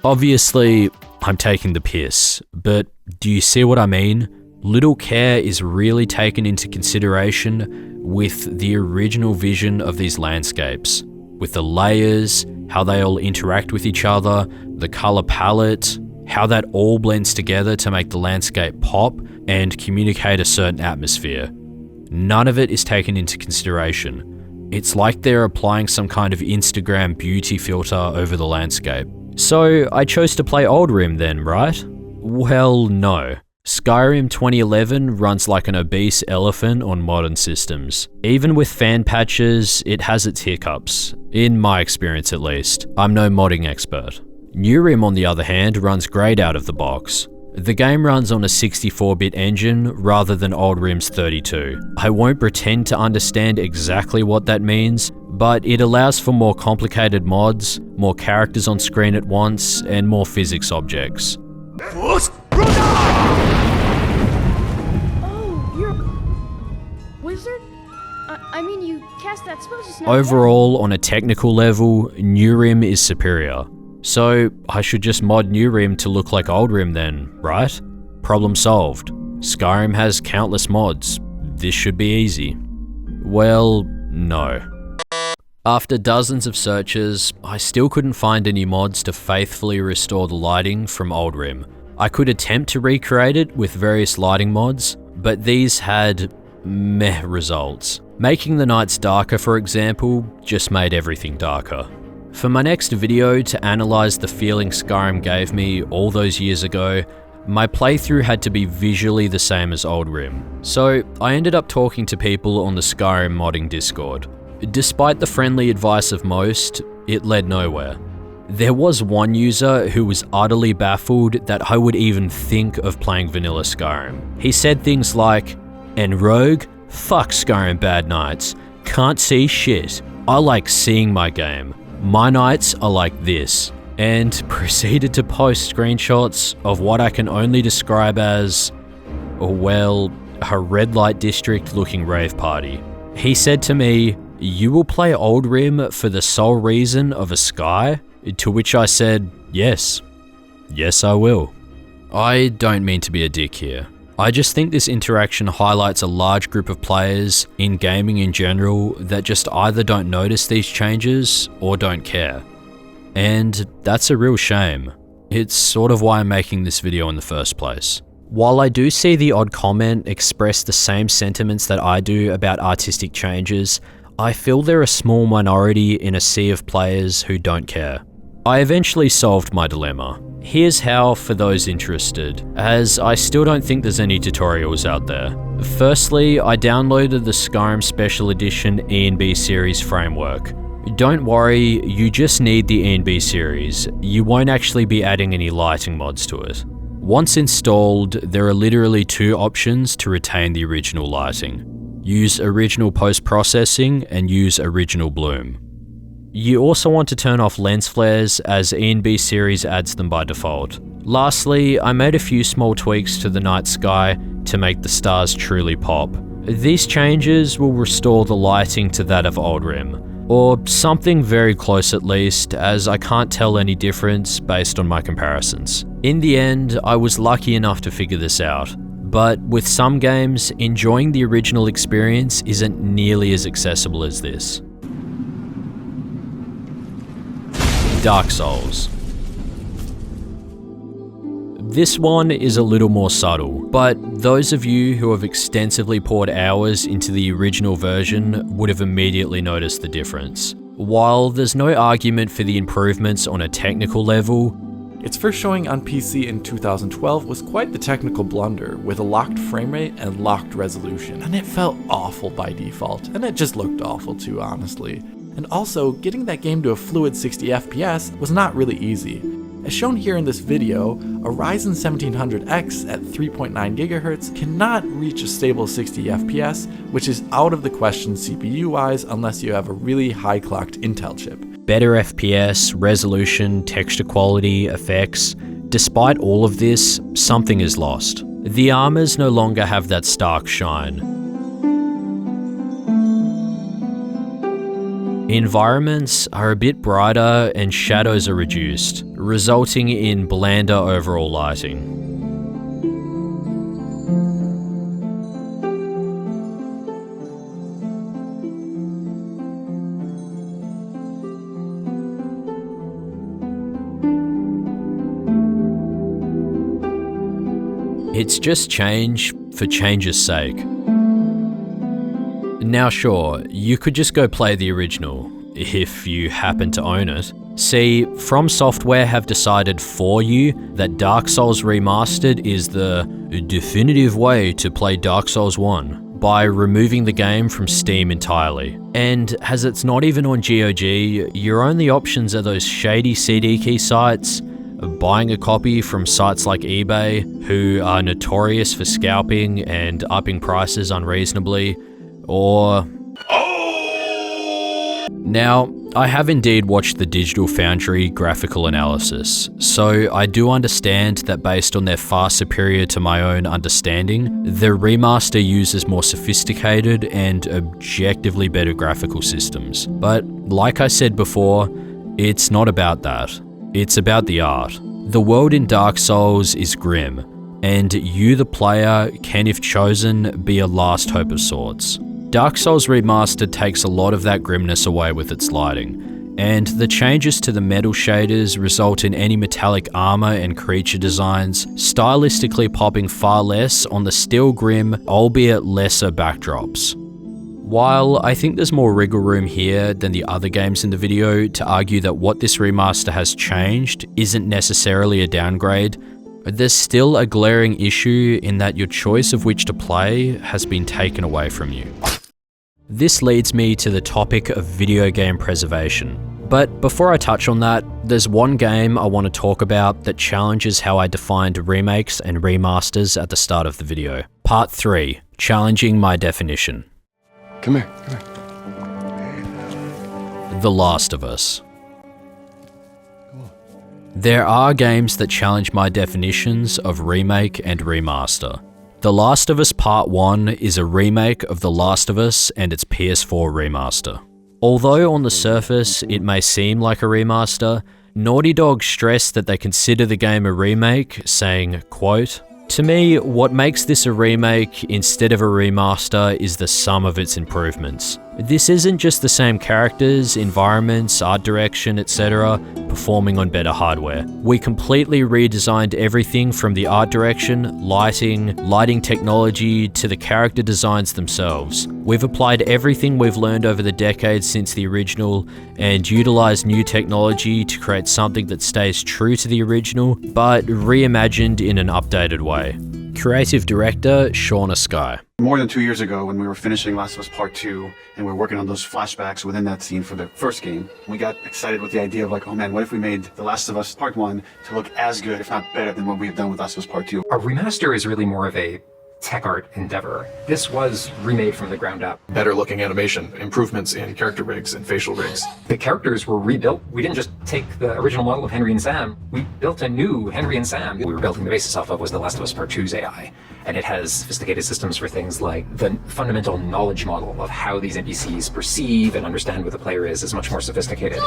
Obviously, I'm taking the piss, but do you see what I mean? Little care is really taken into consideration with the original vision of these landscapes, with the layers, how they all interact with each other, the color palette, how that all blends together to make the landscape pop and communicate a certain atmosphere. None of it is taken into consideration. It's like they're applying some kind of Instagram beauty filter over the landscape. So I chose to play Old Rim then, right? Well, no. Skyrim 2011 runs like an obese elephant on modern systems. Even with fan patches, it has its hiccups. In my experience at least. I'm no modding expert. New Rim on the other hand runs great out of the box. The game runs on a 64-bit engine rather than old Rim's 32. I won't pretend to understand exactly what that means, but it allows for more complicated mods, more characters on screen at once, and more physics objects. Oh, you're a wizard? I mean, you cast that spell just now. Overall, on a technical level, New Rim is superior. So, I should just mod New Rim to look like old Rim then, right? Problem solved. Skyrim has countless mods. This should be easy. Well, no. After dozens of searches, I still couldn't find any mods to faithfully restore the lighting from old Rim. I could attempt to recreate it with various lighting mods, but these had meh results. Making the nights darker, for example, just made everything darker. For my next video to analyze the feeling Skyrim gave me all those years ago, my playthrough had to be visually the same as old Rim. So I ended up talking to people on the Skyrim modding Discord. Despite the friendly advice of most, it led nowhere. There was one user who was utterly baffled that I would even think of playing vanilla Skyrim. He said things like, "And Rogue? Fuck Skyrim bad nights. Can't see shit. I like seeing my game. My nights are like this," and proceeded to post screenshots of what I can only describe as, well, a red light district looking rave party. He said to me, "You will play old Rim for the sole reason of a sky?" To which I said, yes. Yes, I will. I don't mean to be a dick here. I just think this interaction highlights a large group of players, in gaming in general, that just either don't notice these changes or don't care. And that's a real shame. It's sort of why I'm making this video in the first place. While I do see the odd comment express the same sentiments that I do about artistic changes, I feel they're a small minority in a sea of players who don't care. I eventually solved my dilemma. Here's how for those interested, as I still don't think there's any tutorials out there. Firstly, I downloaded the Skyrim Special Edition E&B series framework. Don't worry, you just need the E&B series. You won't actually be adding any lighting mods to it. Once installed, there are literally two options to retain the original lighting. Use original post-processing and use original bloom. You also want to turn off lens flares as E&B series adds them by default. Lastly, I made a few small tweaks to the night sky to make the stars truly pop. These changes will restore the lighting to that of old Rim, or something very close at least, as I can't tell any difference based on my comparisons. In the end, I was lucky enough to figure this out. But with some games, enjoying the original experience isn't nearly as accessible as this. Dark Souls. This one is a little more subtle, but those of you who have extensively poured hours into the original version would have immediately noticed the difference. While there's no argument for the improvements on a technical level, its first showing on PC in 2012 was quite the technical blunder, with a locked frame rate and locked resolution, and it felt awful by default, and it just looked awful too, honestly. And also, getting that game to a fluid 60 FPS was not really easy. As shown here in this video, a Ryzen 1700X at 3.9 GHz cannot reach a stable 60 FPS, which is out of the question CPU-wise unless you have a really high-clocked Intel chip. Better FPS, resolution, texture quality, effects. Despite all of this, something is lost. The armors no longer have that stark shine. Environments are a bit brighter and shadows are reduced, resulting in blander overall lighting. It's just change for change's sake. Now sure, you could just go play the original, if you happen to own it. See, From Software have decided for you that Dark Souls Remastered is the definitive way to play Dark Souls 1 by removing the game from Steam entirely. And as it's not even on GOG, your only options are those shady CD key sites, buying a copy from sites like eBay, who are notorious for scalping and upping prices unreasonably, or... Now, I have indeed watched the Digital Foundry graphical analysis, so I do understand that based on their far superior to my own understanding, the remaster uses more sophisticated and objectively better graphical systems. But like I said before, it's not about that. It's about the art. The world in Dark Souls is grim, and you, the player, can, if chosen, be a last hope of sorts. Dark Souls Remastered takes a lot of that grimness away with its lighting, and the changes to the metal shaders result in any metallic armor and creature designs stylistically popping far less on the still grim, albeit lesser backdrops. While I think there's more wriggle room here than the other games in the video to argue that what this remaster has changed isn't necessarily a downgrade, there's still a glaring issue in that your choice of which to play has been taken away from you. This leads me to the topic of video game preservation. But before I touch on that, there's one game I want to talk about that challenges how I defined remakes and remasters at the start of the video. Part 3, challenging my definition. Come here. The Last of Us. There are games that challenge my definitions of remake and remaster. The Last of Us Part 1 is a remake of The Last of Us and its PS4 remaster. Although on the surface it may seem like a remaster, Naughty Dog stressed that they consider the game a remake, saying, quote, "To me, what makes this a remake instead of a remaster is the sum of its improvements. This isn't just the same characters, environments, art direction, etc., performing on better hardware. We completely redesigned everything from the art direction, lighting technology, to the character designs themselves. We've applied everything we've learned over the decades since the original and utilized new technology to create something that stays true to the original, but reimagined in an updated way." Creative Director Shauna Sky. More than 2 years ago, when we were finishing Last of Us Part 2, and we were working on those flashbacks within that scene for the first game, we got excited with the idea of like, oh man, what if we made The Last of Us Part 1 to look as good, if not better, than what we have done with Last of Us Part 2. A remaster is really more of a tech art endeavor. This was remade from the ground up. Better looking animation, improvements in character rigs and facial rigs. The characters were rebuilt. We didn't just take the original model of Henry and Sam, we built a new Henry and Sam. We were building the basis off of was The Last of Us Part 2's AI. And it has sophisticated systems for things like the fundamental knowledge model of how these NPCs perceive and understand what the player is much more sophisticated.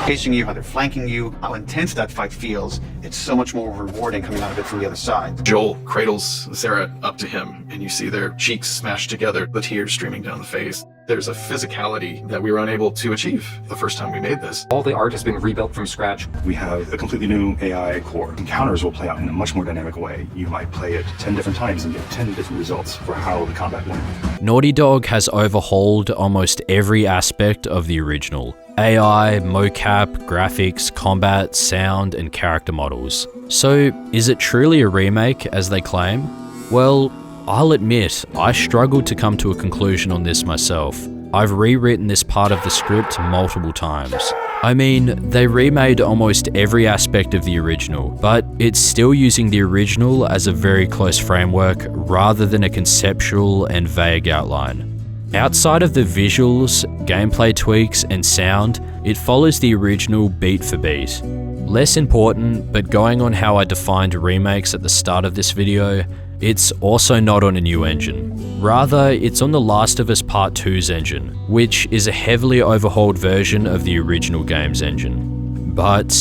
Pacing you, how they're flanking you, how intense that fight feels, it's so much more rewarding coming out of it from the other side. Joel cradles Sarah up to him, and you see their cheeks smashed together, the tears streaming down the face. There's a physicality that we were unable to achieve the first time we made this. All the art has been rebuilt from scratch. We have a completely new AI core. Encounters will play out in a much more dynamic way. You might play it 10 different times and get 10 different results for how the combat went. Naughty Dog has overhauled almost every aspect of the original. AI, mocap, graphics, combat, sound, and character models. So, is it truly a remake, as they claim? Well, I'll admit, I struggled to come to a conclusion on this myself. I've rewritten this part of the script multiple times. I mean, they remade almost every aspect of the original, but it's still using the original as a very close framework rather than a conceptual and vague outline. Outside of the visuals, gameplay tweaks, and sound, it follows the original beat for beat. Less important, but going on how I defined remakes at the start of this video, it's also not on a new engine. Rather, it's on The Last of Us Part 2's engine, which is a heavily overhauled version of the original game's engine. But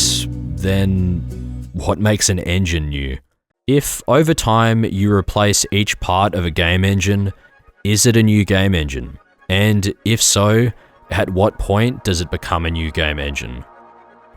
then, what makes an engine new? If over time you replace each part of a game engine, is it a new game engine? And if so, at what point does it become a new game engine?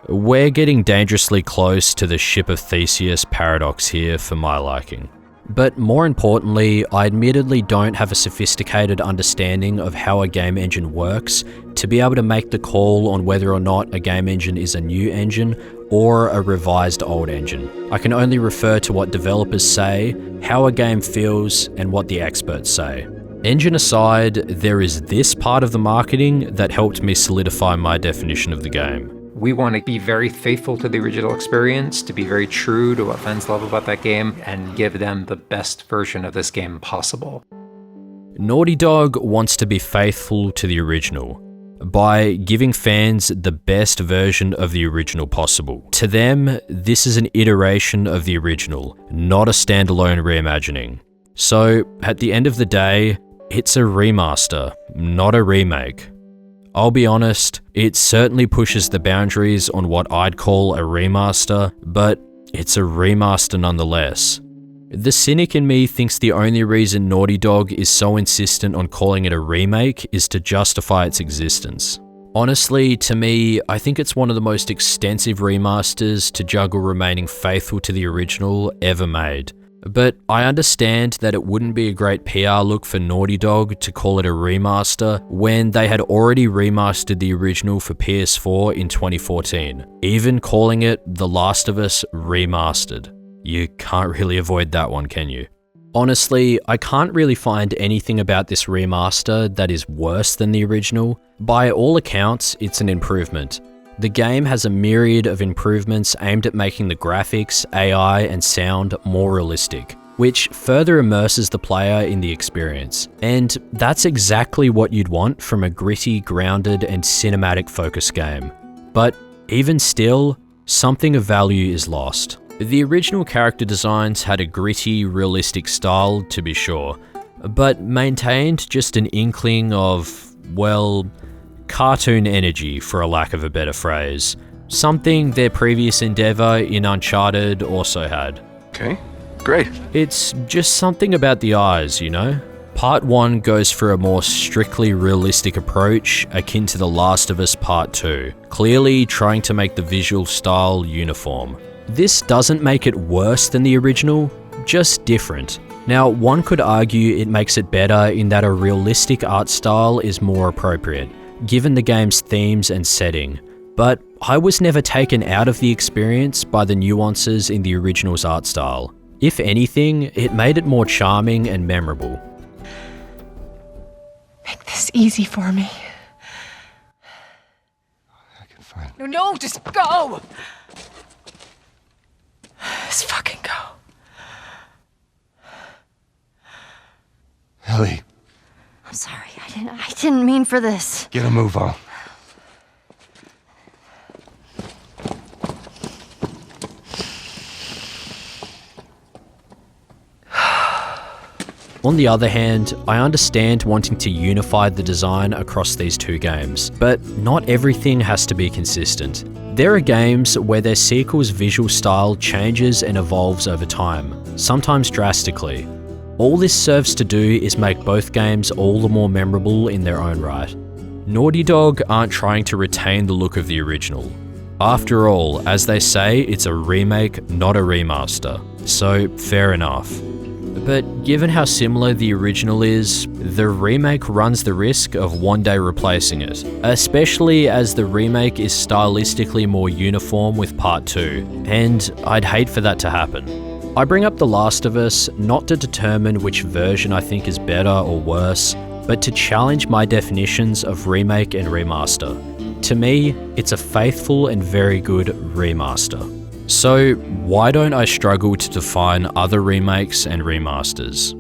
We're getting dangerously close to the Ship of Theseus paradox here for my liking. But more importantly, I admittedly don't have a sophisticated understanding of how a game engine works to be able to make the call on whether or not a game engine is a new engine or a revised old engine. I can only refer to what developers say, how a game feels, and what the experts say. Engine aside, there is this part of the marketing that helped me solidify my definition of the game. We want to be very faithful to the original experience, to be very true to what fans love about that game, and give them the best version of this game possible. Naughty Dog wants to be faithful to the original by giving fans the best version of the original possible. To them, this is an iteration of the original, not a standalone reimagining. So, at the end of the day, it's a remaster, not a remake. I'll be honest, it certainly pushes the boundaries on what I'd call a remaster, but it's a remaster nonetheless. The cynic in me thinks the only reason Naughty Dog is so insistent on calling it a remake is to justify its existence. Honestly, to me, I think it's one of the most extensive remasters to juggle remaining faithful to the original ever made. But I understand that it wouldn't be a great PR look for Naughty Dog to call it a remaster when they had already remastered the original for PS4 in 2014, even calling it The Last of Us Remastered. You can't really avoid that one, can you? Honestly, I can't really find anything about this remaster that is worse than the original. By all accounts, it's an improvement. The game has a myriad of improvements aimed at making the graphics, AI, and sound more realistic, which further immerses the player in the experience. And that's exactly what you'd want from a gritty, grounded, and cinematic focused game. But even still, something of value is lost. The original character designs had a gritty, realistic style, to be sure, but maintained just an inkling of, well, cartoon energy, for a lack of a better phrase. Something their previous endeavor in Uncharted also had. Okay, great. It's just something about the eyes, you know? Part 1 goes for a more strictly realistic approach, akin to The Last of Us Part 2, clearly trying to make the visual style uniform. This doesn't make it worse than the original, just different. Now, one could argue it makes it better in that a realistic art style is more appropriate, given the game's themes and setting, but I was never taken out of the experience by the nuances in the original's art style. If anything, it made it more charming and memorable. Make this easy for me. I can find... No, just go! Just fucking go. Ellie. I'm sorry, I didn't mean for this. Get a move on. On the other hand, I understand wanting to unify the design across these two games, but not everything has to be consistent. There are games where their sequel's visual style changes and evolves over time, sometimes drastically. All this serves to do is make both games all the more memorable in their own right. Naughty Dog aren't trying to retain the look of the original. After all, as they say, it's a remake, not a remaster, so fair enough. But given how similar the original is, the remake runs the risk of one day replacing it, especially as the remake is stylistically more uniform with Part 2, and I'd hate for that to happen. I bring up The Last of Us not to determine which version I think is better or worse, but to challenge my definitions of remake and remaster. To me, it's a faithful and very good remaster. So why don't I struggle to define other remakes and remasters?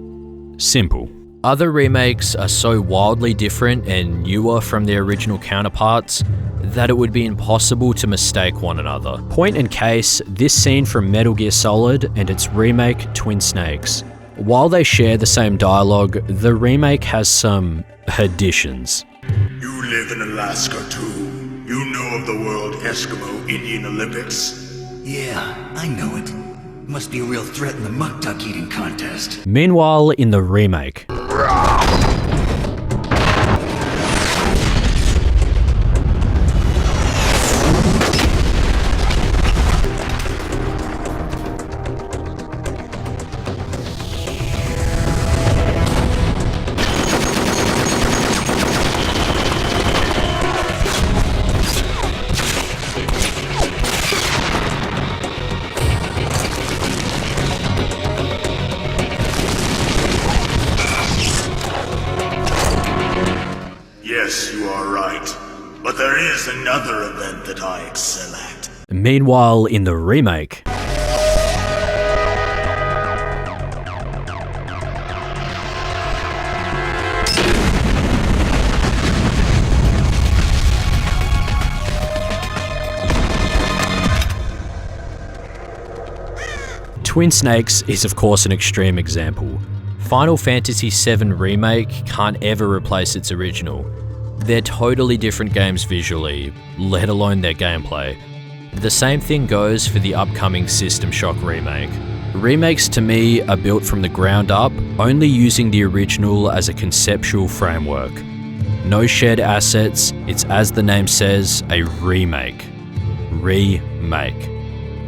Simple. Other remakes are so wildly different and newer from their original counterparts that it would be impossible to mistake one another. Point in case, this scene from Metal Gear Solid and its remake Twin Snakes. While they share the same dialogue, the remake has some additions. You live in Alaska too. You know of the World Eskimo Indian Olympics? Yeah, I know it. Must be a real threat in the muck duck eating contest. Meanwhile, in the remake, Yes, you are right. But there is another event that I excel at. Meanwhile, in the remake, Twin Snakes is of course an extreme example. Final Fantasy VII Remake can't ever replace its original. They're totally different games visually, let alone their gameplay. The same thing goes for the upcoming System Shock remake. Remakes to me are built from the ground up, only using the original as a conceptual framework. No shared assets, it's as the name says, a remake. Remake.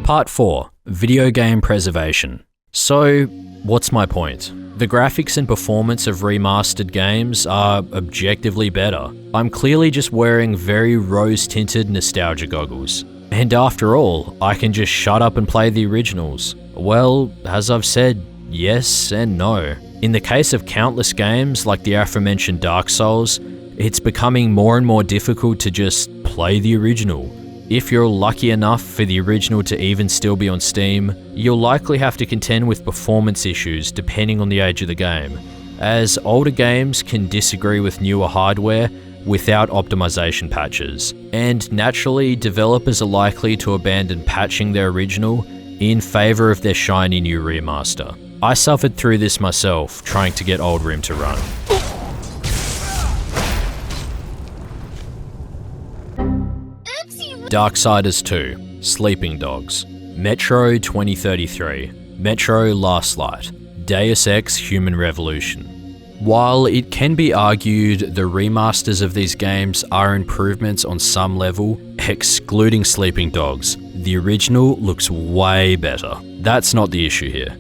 Part 4. Video game preservation. So, what's my point? The graphics and performance of remastered games are objectively better. I'm clearly just wearing very rose-tinted nostalgia goggles. And after all, I can just shut up and play the originals. Well, as I've said, yes and no. In the case of countless games like the aforementioned Dark Souls, it's becoming more and more difficult to just play the original. If you're lucky enough for the original to even still be on Steam, you'll likely have to contend with performance issues depending on the age of the game, as older games can disagree with newer hardware without optimization patches, and naturally developers are likely to abandon patching their original in favour of their shiny new remaster. I suffered through this myself, trying to get Old Rim to run. Darksiders 2, Sleeping Dogs, Metro 2033, Metro Last Light, Deus Ex Human Revolution. While it can be argued the remasters of these games are improvements on some level, excluding Sleeping Dogs, the original looks way better. That's not the issue here.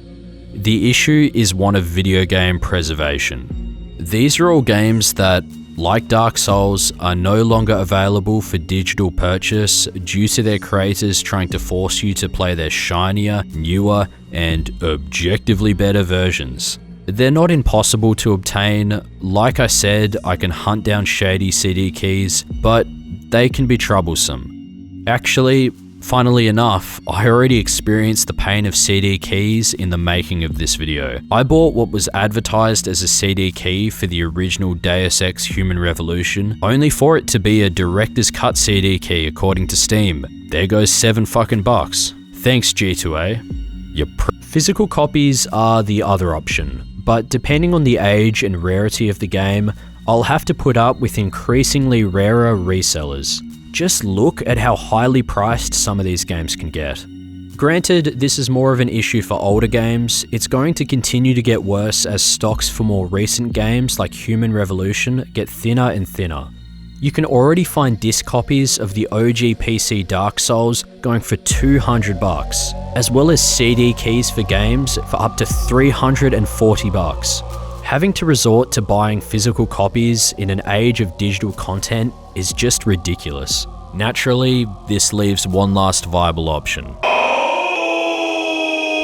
The issue is one of video game preservation. These are all games that, like Dark Souls, are no longer available for digital purchase due to their creators trying to force you to play their shinier, newer, and objectively better versions. They're not impossible to obtain. Like I said, I can hunt down shady CD keys, but they can be troublesome. Actually, funnily enough, I already experienced the pain of CD keys in the making of this video. I bought what was advertised as a CD key for the original Deus Ex Human Revolution, only for it to be a director's cut CD key according to Steam. There goes $7 Thanks G2A. Physical copies are the other option, but depending on the age and rarity of the game, I'll have to put up with increasingly rarer resellers. Just look at how highly priced some of these games can get. Granted, this is more of an issue for older games. It's going to continue to get worse as stocks for more recent games like Human Revolution get thinner and thinner. You can already find disc copies of the OG PC Dark Souls going for $200, as well as CD keys for games for up to $340. Having to resort to buying physical copies in an age of digital content is just ridiculous. Naturally, this leaves one last viable option.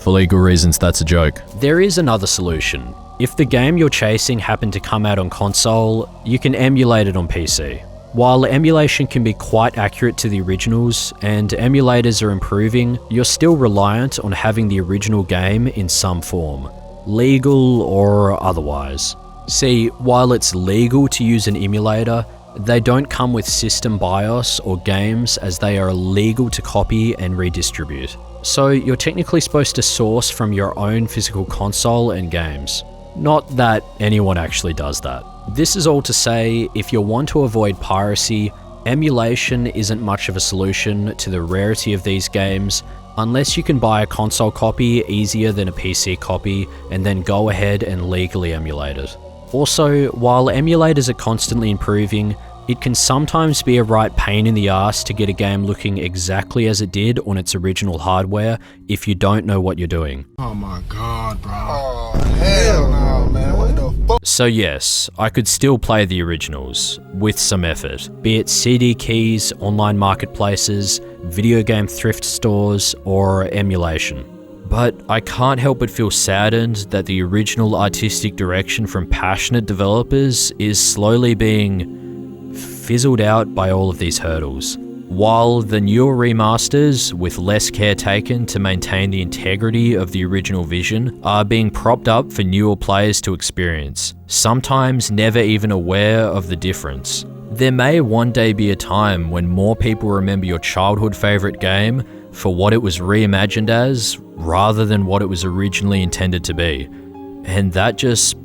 For legal reasons, that's a joke. There is another solution. If the game you're chasing happened to come out on console, you can emulate it on PC. While emulation can be quite accurate to the originals, and emulators are improving, you're still reliant on having the original game in some form, legal or otherwise. See, while it's legal to use an emulator, they don't come with system BIOS or games as they are illegal to copy and redistribute. So you're technically supposed to source from your own physical console and games. Not that anyone actually does that. This is all to say, if you want to avoid piracy, emulation isn't much of a solution to the rarity of these games, unless you can buy a console copy easier than a PC copy and then go ahead and legally emulate it. Also, while emulators are constantly improving, it can sometimes be a right pain in the ass to get a game looking exactly as it did on its original hardware if you don't know what you're doing. Oh my god, bro. Oh, hell no, man. What the fuck? So yes, I could still play the originals, with some effort, be it CD keys, online marketplaces, video game thrift stores, or emulation. But I can't help but feel saddened that the original artistic direction from passionate developers is slowly being fizzled out by all of these hurdles. While the newer remasters, with less care taken to maintain the integrity of the original vision, are being propped up for newer players to experience, sometimes never even aware of the difference. There may one day be a time when more people remember your childhood favourite game for what it was reimagined as, rather than what it was originally intended to be. And that just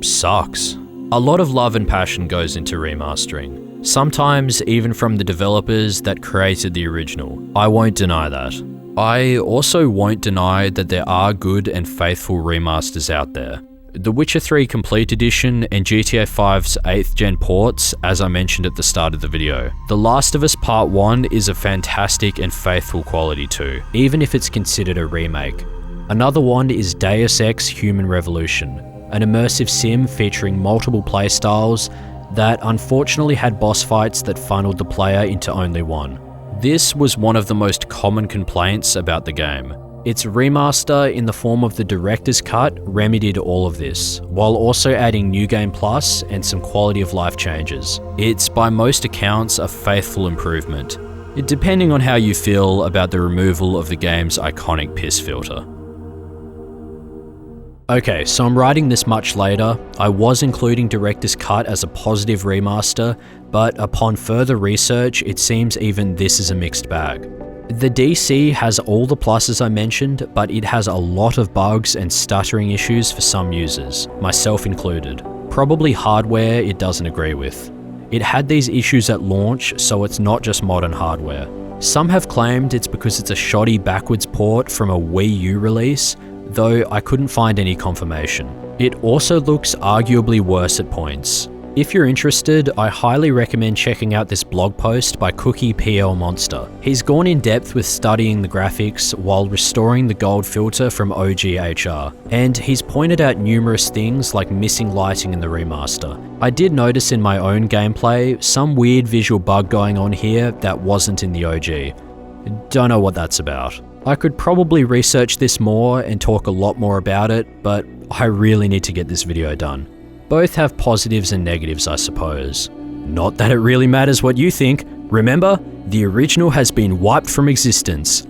sucks. A lot of love and passion goes into remastering. Sometimes even from the developers that created the original. I won't deny that. I also won't deny that there are good and faithful remasters out there. The Witcher 3 Complete Edition and GTA 5's 8th gen ports, as I mentioned at the start of the video. The Last of Us Part 1 is a fantastic and faithful quality too, even if it's considered a remake. Another one is Deus Ex Human Revolution, an immersive sim featuring multiple playstyles that unfortunately had boss fights that funneled the player into only one. This was one of the most common complaints about the game. Its remaster in the form of the director's cut remedied all of this, while also adding New Game Plus and some quality of life changes. It's by most accounts a faithful improvement, depending on how you feel about the removal of the game's iconic piss filter. Okay, so I'm writing this much later. I was including Director's Cut as a positive remaster, but upon further research, it seems even this is a mixed bag. The DC has all the pluses I mentioned, but it has a lot of bugs and stuttering issues for some users, myself included. Probably hardware it doesn't agree with. It had these issues at launch, so it's not just modern hardware. Some have claimed it's because it's a shoddy backwards port from a Wii U release, though I couldn't find any confirmation. It also looks arguably worse at points. If you're interested, I highly recommend checking out this blog post by Cookie PL Monster. He's gone in depth with studying the graphics while restoring the gold filter from OG HR, and he's pointed out numerous things like missing lighting in the remaster. I did notice in my own gameplay some weird visual bug going on here that wasn't in the OG. Don't know what that's about. I could probably research this more and talk a lot more about it, but I really need to get this video done. Both have positives and negatives, I suppose. Not that it really matters what you think. Remember, the original has been wiped from existence.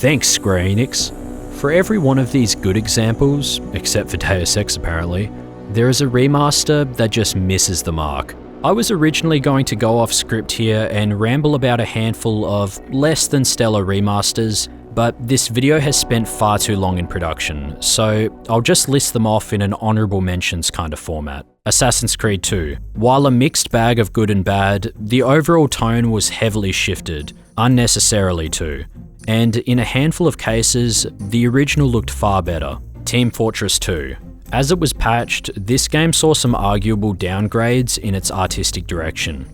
Thanks, Square Enix. For every one of these good examples, except for Deus Ex apparently, there is a remaster that just misses the mark. I was originally going to go off script here and ramble about a handful of less than stellar remasters, but this video has spent far too long in production, so I'll just list them off in an honourable mentions kind of format. Assassin's Creed 2. While a mixed bag of good and bad, the overall tone was heavily shifted, unnecessarily too, and in a handful of cases, the original looked far better. Team Fortress 2. As it was patched, this game saw some arguable downgrades in its artistic direction.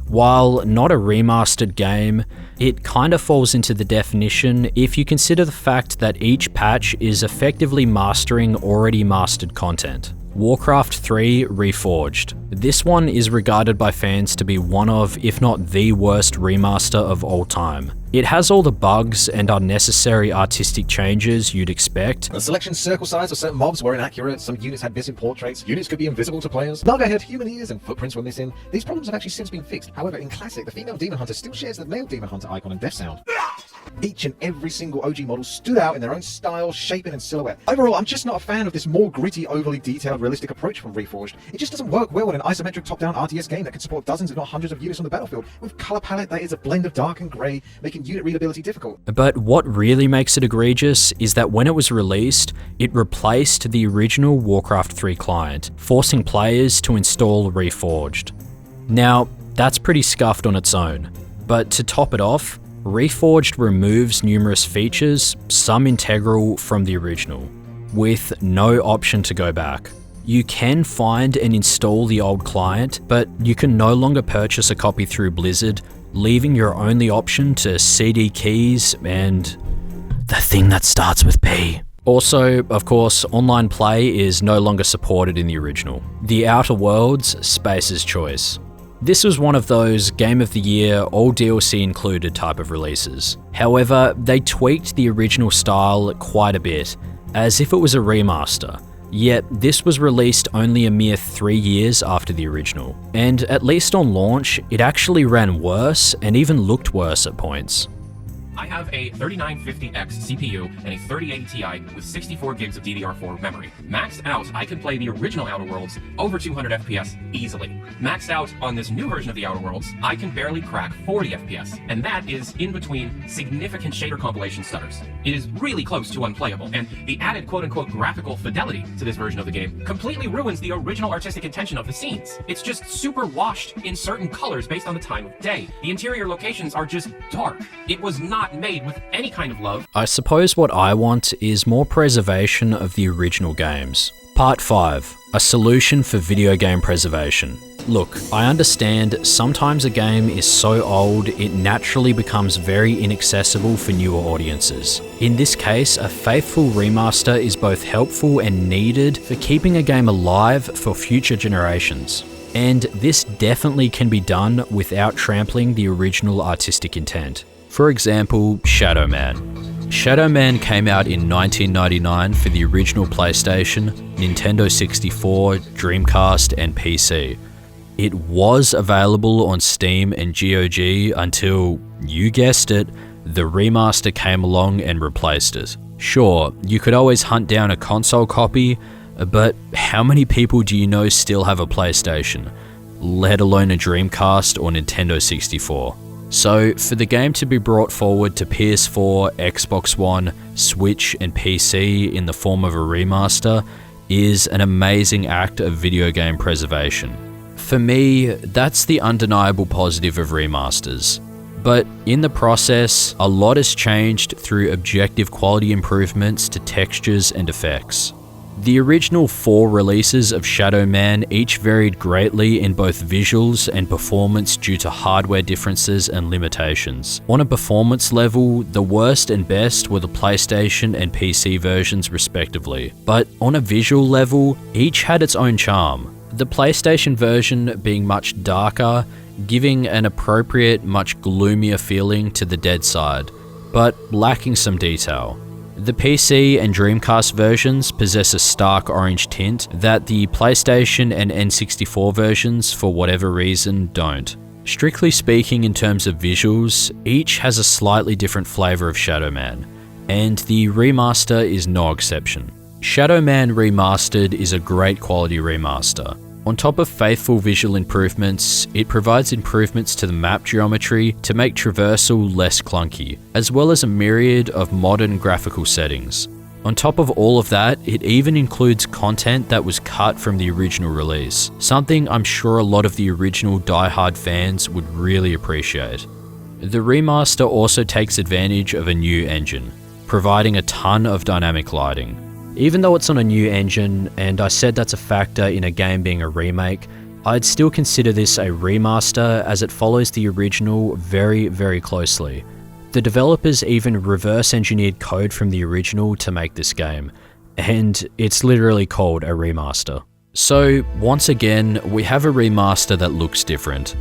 While not a remastered game, it kinda falls into the definition if you consider the fact that each patch is effectively mastering already mastered content. Warcraft 3 Reforged. This one is regarded by fans to be one of, if not the worst remaster of all time. It has all the bugs and unnecessary artistic changes you'd expect. The selection circle size of certain mobs were inaccurate, some units had missing portraits, units could be invisible to players, Naga had human ears and footprints were missing. These problems have actually since been fixed. However, in Classic, the female Demon Hunter still shares the male Demon Hunter icon and death sound. Each and every single OG model stood out in their own style, shaping and silhouette. Overall, I'm just not a fan of this more gritty, overly detailed, realistic approach from Reforged. It just doesn't work well in an isometric top-down RTS game that can support dozens if not hundreds of units on the battlefield, with colour palette that is a blend of dark and grey, making unit readability difficult. But what really makes it egregious is that when it was released, it replaced the original Warcraft 3 client, forcing players to install Reforged. Now, that's pretty scuffed on its own, but to top it off, Reforged removes numerous features, some integral from the original, with no option to go back. You can find and install the old client, but you can no longer purchase a copy through Blizzard, leaving your only option to CD keys and the thing that starts with P. Also, of course, online play is no longer supported in the original. The Outer Worlds, Space's Choice. This was one of those Game of the Year, all DLC included type of releases. However, they tweaked the original style quite a bit, as if it was a remaster, Yet this was released only a mere 3 years after the original, and at least on launch, it actually ran worse and even looked worse at points. I have a 3950X CPU and a 3080 Ti with 64 gigs of DDR4 memory. Maxed out, I can play the original Outer Worlds over 200 FPS easily. Maxed out on this new version of the Outer Worlds, I can barely crack 40 FPS, and that is in between significant shader compilation stutters. It is really close to unplayable, and the added quote-unquote graphical fidelity to this version of the game completely ruins the original artistic intention of the scenes. It's just super washed in certain colors based on the time of day. The interior locations are just dark. It was not made with any kind of love. I suppose what I want is more preservation of the original games. Part 5. A solution for video game preservation. Look, I understand sometimes a game is so old it naturally becomes very inaccessible for newer audiences. In this case, a faithful remaster is both helpful and needed for keeping a game alive for future generations. And this definitely can be done without trampling the original artistic intent. For example, Shadow Man. Shadow Man came out in 1999 for the original PlayStation, Nintendo 64, Dreamcast, and PC. It was available on Steam and GOG until, you guessed it, the remaster came along and replaced it. Sure, you could always hunt down a console copy, but how many people do you know still have a PlayStation, let alone a Dreamcast or Nintendo 64? So, for the game to be brought forward to PS4, Xbox One, Switch, and PC in the form of a remaster is an amazing act of video game preservation. For me, that's the undeniable positive of remasters. But in the process, a lot has changed through objective quality improvements to textures and effects. The original 4 releases of Shadow Man each varied greatly in both visuals and performance due to hardware differences and limitations. On a performance level, the worst and best were the PlayStation and PC versions respectively, but on a visual level, each had its own charm. The PlayStation version being much darker, giving an appropriate, much gloomier feeling to the dead side, but lacking some detail. The PC and Dreamcast versions possess a stark orange tint that the PlayStation and N64 versions, for whatever reason, don't. Strictly speaking in terms of visuals, each has a slightly different flavour of Shadow Man, and the remaster is no exception. Shadow Man Remastered is a great quality remaster. On top of faithful visual improvements, it provides improvements to the map geometry to make traversal less clunky, as well as a myriad of modern graphical settings. On top of all of that, it even includes content that was cut from the original release, something I'm sure a lot of the original die-hard fans would really appreciate. The remaster also takes advantage of a new engine, providing a ton of dynamic lighting. Even though it's on a new engine, and I said that's a factor in a game being a remake, I'd still consider this a remaster as it follows the original very, very closely. The developers even reverse engineered code from the original to make this game, and it's literally called a remaster. So once again, we have a remaster that looks different.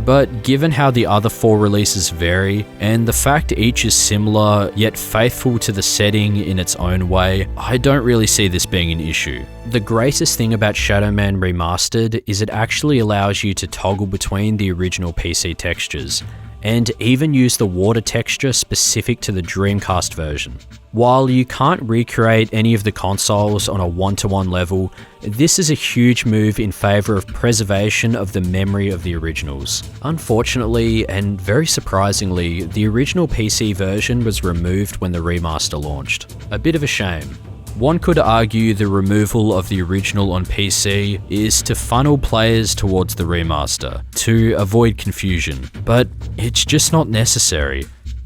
But given how the other 4 releases vary, and the fact each is similar yet faithful to the setting in its own way, I don't really see this being an issue. The greatest thing about Shadow Man Remastered is it actually allows you to toggle between the original PC textures, and even use the water texture specific to the Dreamcast version. While you can't recreate any of the consoles on a one-to-one level, this is a huge move in favour of preservation of the memory of the originals. Unfortunately, and very surprisingly, the original PC version was removed when the remaster launched. A bit of a shame. One could argue the removal of the original on PC is to funnel players towards the remaster, to avoid confusion, but it's just not necessary.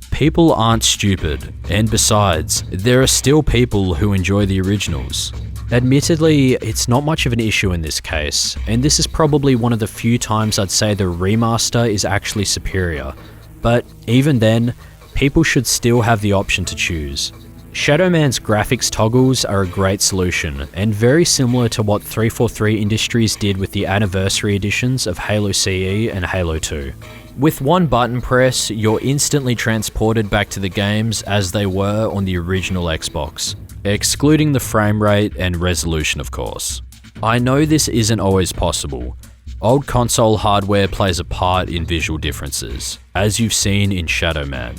People aren't stupid, and besides, there are still people who enjoy the originals. Admittedly, it's not much of an issue in this case, and this is probably one of the few times I'd say the remaster is actually superior, but even then, people should still have the option to choose. Shadow Man's graphics toggles are a great solution, and very similar to what 343 Industries did with the anniversary editions of Halo CE and Halo 2. With one button press, you're instantly transported back to the games as they were on the original Xbox. excluding the frame rate and resolution of course. I know this isn't always possible. Old console hardware plays a part in visual differences, as you've seen in Shadow Man,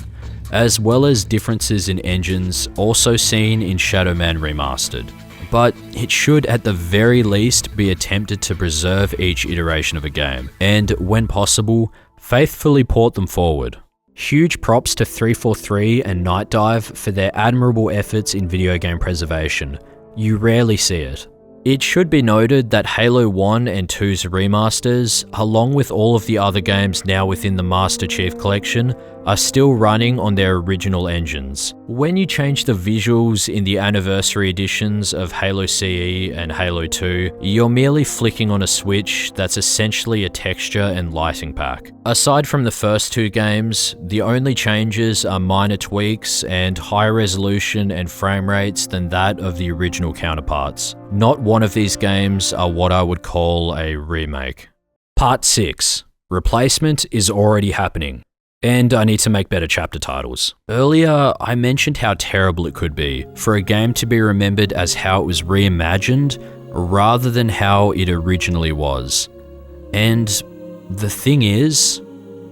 as well as differences in engines also seen in Shadow Man Remastered. But it should at the very least be attempted to preserve each iteration of a game, and when possible, faithfully port them forward. Huge props to 343 and Night Dive for their admirable efforts in video game preservation. You rarely see it. It should be noted that Halo 1 and 2's remasters, along with all of the other games now within the Master Chief Collection, are still running on their original engines. When you change the visuals in the anniversary editions of Halo CE and Halo 2, you're merely flicking on a switch that's essentially a texture and lighting pack. Aside from the first two games, the only changes are minor tweaks and higher resolution and frame rates than that of the original counterparts. Not one of these games are what I would call a remake. Part 6. Replacement is already happening. And I need to make better chapter titles. Earlier, I mentioned how terrible it could be for a game to be remembered as how it was reimagined rather than how it originally was. And the thing is,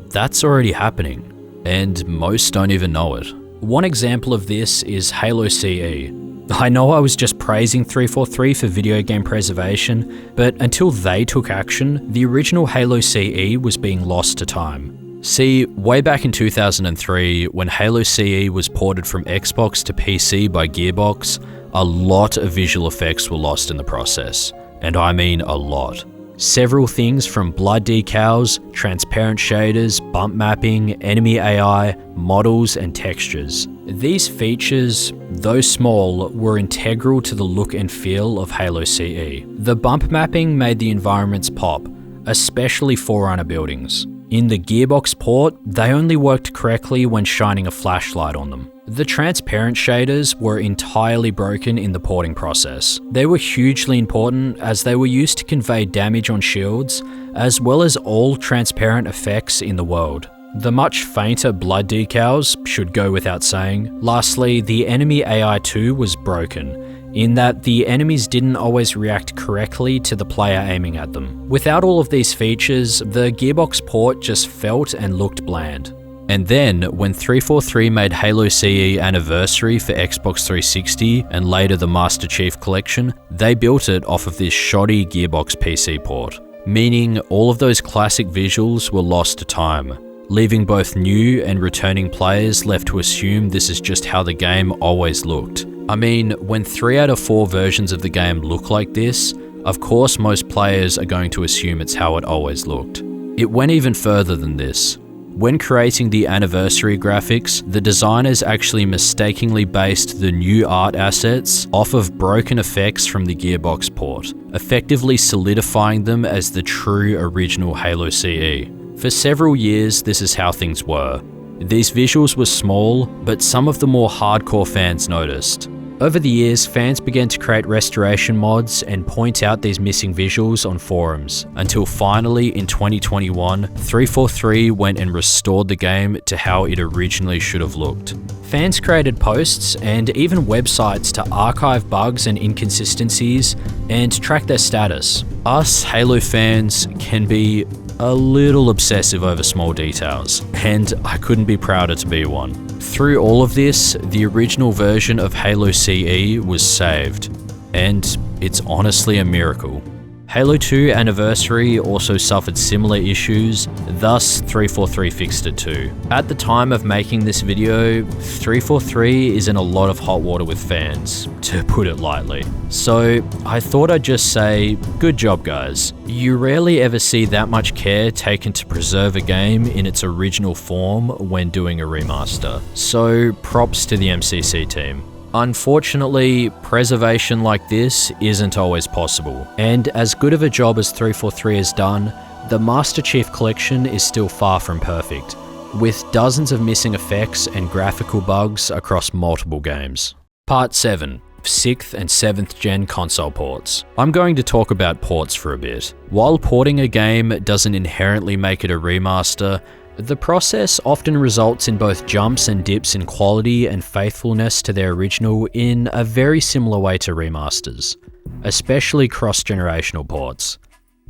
that's already happening, and most don't even know it. One example of this is Halo CE. I know I was just praising 343 for video game preservation, but until they took action, the original Halo CE was being lost to time. See, way back in 2003, when Halo CE was ported from Xbox to PC by Gearbox, a lot of visual effects were lost in the process. And I mean a lot. Several things from blood decals, transparent shaders, bump mapping, enemy AI, models, and textures. These features, though small, were integral to the look and feel of Halo CE. The bump mapping made the environments pop, especially Forerunner buildings. In the Gearbox port, they only worked correctly when shining a flashlight on them. The transparent shaders were entirely broken in the porting process. They were hugely important as they were used to convey damage on shields, as well as all transparent effects in the world. The much fainter blood decals should go without saying. Lastly, the enemy AI2 was broken, in that the enemies didn't always react correctly to the player aiming at them. Without all of these features, the Gearbox port just felt and looked bland. And then, when 343 made Halo CE Anniversary for Xbox 360 and later the Master Chief Collection, they built it off of this shoddy Gearbox PC port, meaning all of those classic visuals were lost to time, leaving both new and returning players left to assume this is just how the game always looked. I mean, when 3 out of 4 versions of the game look like this, of course most players are going to assume it's how it always looked. It went even further than this. When creating the anniversary graphics, the designers actually mistakenly based the new art assets off of broken effects from the Gearbox port, effectively solidifying them as the true original Halo CE. For several years, this is how things were. These visuals were small, but some of the more hardcore fans noticed. Over the years, fans began to create restoration mods and point out these missing visuals on forums, until finally in 2021, 343 went and restored the game to how it originally should have looked. Fans created posts and even websites to archive bugs and inconsistencies and track their status. Us Halo fans can be a little obsessive over small details, and I couldn't be prouder to be one. Through all of this, the original version of Halo CE was saved, and it's honestly a miracle. Halo 2 Anniversary also suffered similar issues, thus 343 fixed it too. At the time of making this video, 343 is in a lot of hot water with fans, to put it lightly. So I thought I'd just say, good job guys. You rarely ever see that much care taken to preserve a game in its original form when doing a remaster. So props to the MCC team. Unfortunately, preservation like this isn't always possible, and as good of a job as 343 has done, the Master Chief Collection is still far from perfect, with dozens of missing effects and graphical bugs across multiple games. Part 7. 6th and 7th gen console ports. I'm going to talk about ports for a bit. While porting a game doesn't inherently make it a remaster, The process often results in both jumps and dips in quality and faithfulness to their original in a very similar way to remasters, especially cross-generational ports.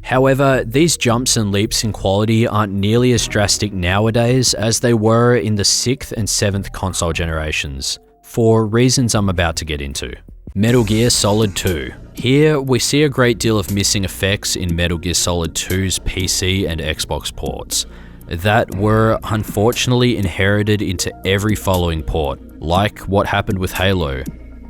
However, these jumps and leaps in quality aren't nearly as drastic nowadays as they were in the 6th and 7th console generations, for reasons I'm about to get into. Metal Gear Solid 2. Here, we see a great deal of missing effects in Metal Gear Solid 2's PC and Xbox ports that were unfortunately inherited into every following port, like what happened with Halo,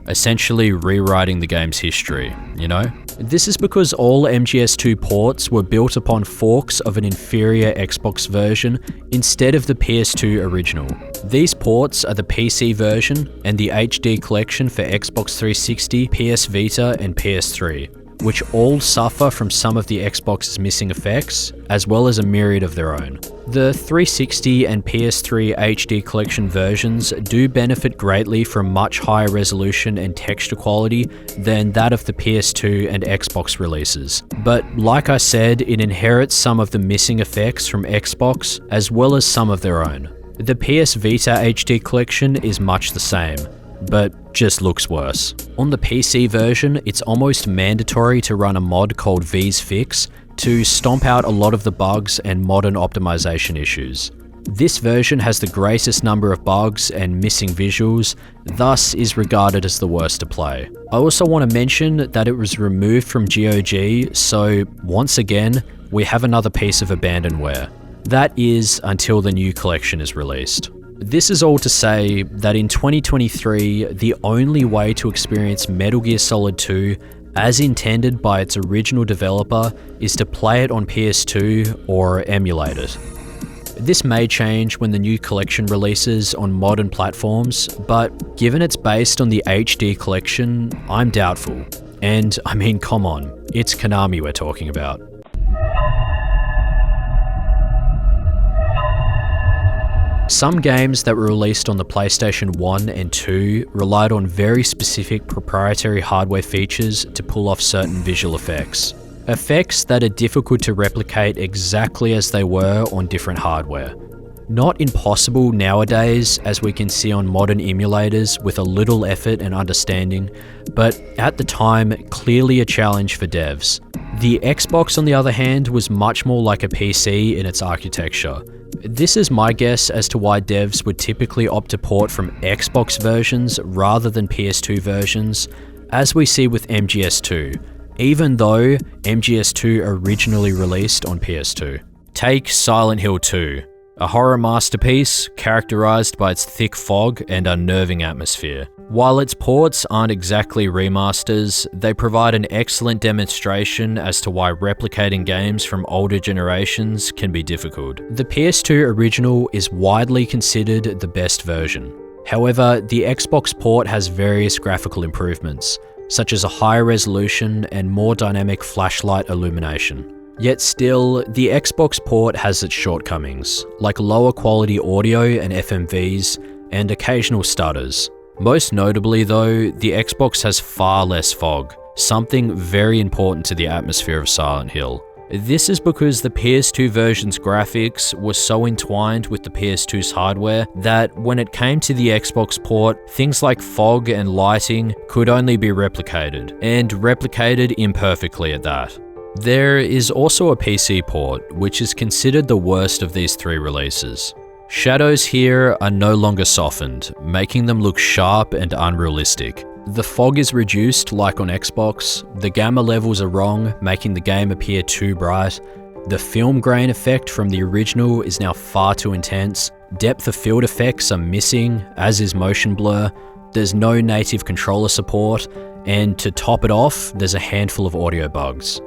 essentially rewriting the game's history, you know? This is because all MGS2 ports were built upon forks of an inferior Xbox version instead of the PS2 original. These ports are the PC version and the HD collection for Xbox 360, PS Vita, and PS3, which all suffer from some of the Xbox's missing effects, as well as a myriad of their own. The 360 and PS3 HD collection versions do benefit greatly from much higher resolution and texture quality than that of the PS2 and Xbox releases. But like I said, it inherits some of the missing effects from Xbox, as well as some of their own. The PS Vita HD collection is much the same, but just looks worse. On the PC version, it's almost mandatory to run a mod called V's Fix to stomp out a lot of the bugs and modern optimization issues. This version has the greatest number of bugs and missing visuals, thus is regarded as the worst to play. I also want to mention that it was removed from GOG, so once again, we have another piece of abandonware. That is, until the new collection is released. This is all to say that in 2023, the only way to experience Metal Gear Solid 2 as intended by its original developer is to play it on PS2 or emulate it. This may change when the new collection releases on modern platforms, but given it's based on the HD collection, I'm doubtful. And I mean, come on, it's Konami we're talking about. Some games that were released on the PlayStation 1 and 2 relied on very specific proprietary hardware features to pull off certain visual effects. Effects that are difficult to replicate exactly as they were on different hardware. Not impossible nowadays, as we can see on modern emulators with a little effort and understanding, but at the time, clearly a challenge for devs. The Xbox, on the other hand, was much more like a PC in its architecture. This is my guess as to why devs would typically opt to port from Xbox versions rather than PS2 versions, as we see with MGS2, even though MGS2 originally released on PS2. Take Silent Hill 2, a horror masterpiece characterized by its thick fog and unnerving atmosphere. While its ports aren't exactly remasters, they provide an excellent demonstration as to why replicating games from older generations can be difficult. The PS2 original is widely considered the best version. However, the Xbox port has various graphical improvements, such as a higher resolution and more dynamic flashlight illumination. Yet still, the Xbox port has its shortcomings, like lower quality audio and FMVs, and occasional stutters. Most notably though, the Xbox has far less fog, something very important to the atmosphere of Silent Hill. This is because the PS2 version's graphics were so entwined with the PS2's hardware that when it came to the Xbox port, things like fog and lighting could only be replicated, and replicated imperfectly at that. There is also a PC port, which is considered the worst of these three releases. Shadows here are no longer softened, making them look sharp and unrealistic. The fog is reduced like on Xbox, the gamma levels are wrong, making the game appear too bright, the film grain effect from the original is now far too intense, depth of field effects are missing, as is motion blur, there's no native controller support, and to top it off, there's a handful of audio bugs.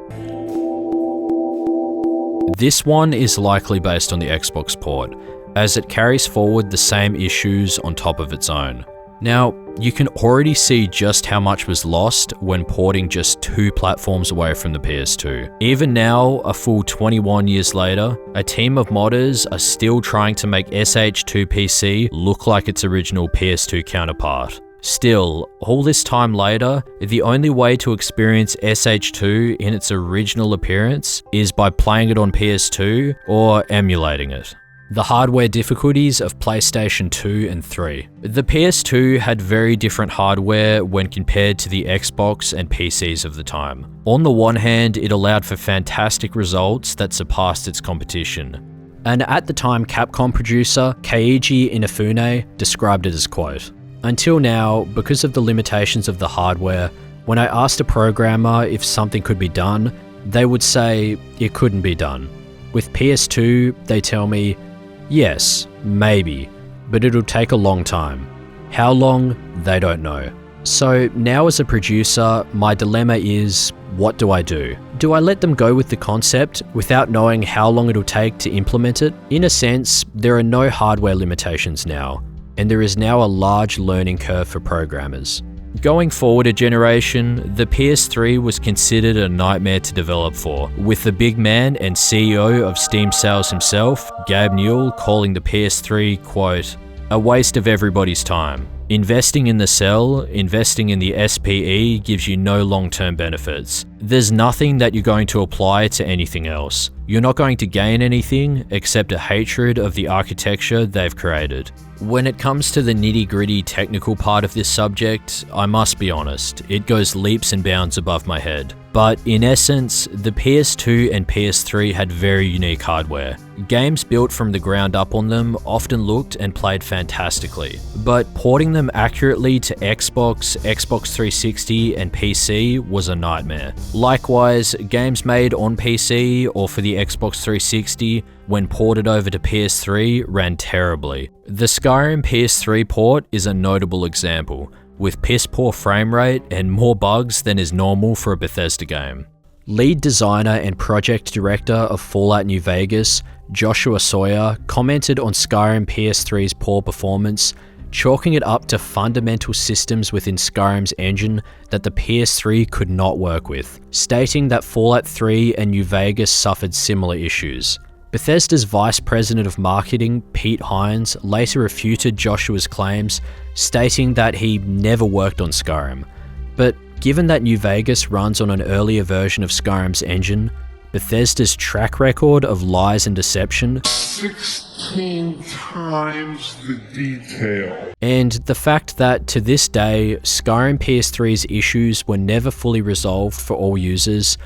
This one is likely based on the Xbox port, as it carries forward the same issues on top of its own. Now, you can already see just how much was lost when porting just 2 platforms away from the PS2. Even now, a full 21 years later, a team of modders are still trying to make SH2 PC look like its original PS2 counterpart. Still, all this time later, the only way to experience SH2 in its original appearance is by playing it on PS2 or emulating it. The hardware difficulties of PlayStation 2 and 3. The PS2 had very different hardware when compared to the Xbox and PCs of the time. On the one hand, it allowed for fantastic results that surpassed its competition. And at the time, Capcom producer Keiji Inafune described it as, quote, "Until now, because of the limitations of the hardware, when I asked a programmer if something could be done, they would say it couldn't be done. With PS2, they tell me, yes, maybe, but it'll take a long time. How long, they don't know. So now as a producer, my dilemma is, what do I do? Do I let them go with the concept without knowing how long it'll take to implement it? In a sense, there are no hardware limitations now, and there is now a large learning curve for programmers. Going forward a generation, the PS3 was considered a nightmare to develop for, with the big man and CEO of Steam sales himself, Gabe Newell, calling the PS3, quote, "a waste of everybody's time. Investing in the cell, investing in the SPE gives you no long-term benefits. There's nothing that you're going to apply to anything else. You're not going to gain anything except a hatred of the architecture they've created." When it comes to the nitty-gritty technical part of this subject, I must be honest, it goes leaps and bounds above my head. But in essence, the PS2 and PS3 had very unique hardware. Games built from the ground up on them often looked and played fantastically, but porting them accurately to Xbox, Xbox 360 and PC was a nightmare. Likewise, games made on PC or for the Xbox 360 when ported over to PS3 ran terribly. The Skyrim PS3 port is a notable example, with piss-poor frame rate and more bugs than is normal for a Bethesda game. Lead designer and project director of Fallout New Vegas, Joshua Sawyer, commented on Skyrim PS3's poor performance, chalking it up to fundamental systems within Skyrim's engine that the PS3 could not work with, stating that Fallout 3 and New Vegas suffered similar issues. Bethesda's vice president of marketing, Pete Hines, later refuted Joshua's claims, stating that he never worked on Skyrim. But given that New Vegas runs on an earlier version of Skyrim's engine, Bethesda's track record of lies and deception, 16 times the detail, and the fact that to this day, Skyrim PS3's issues were never fully resolved for all users,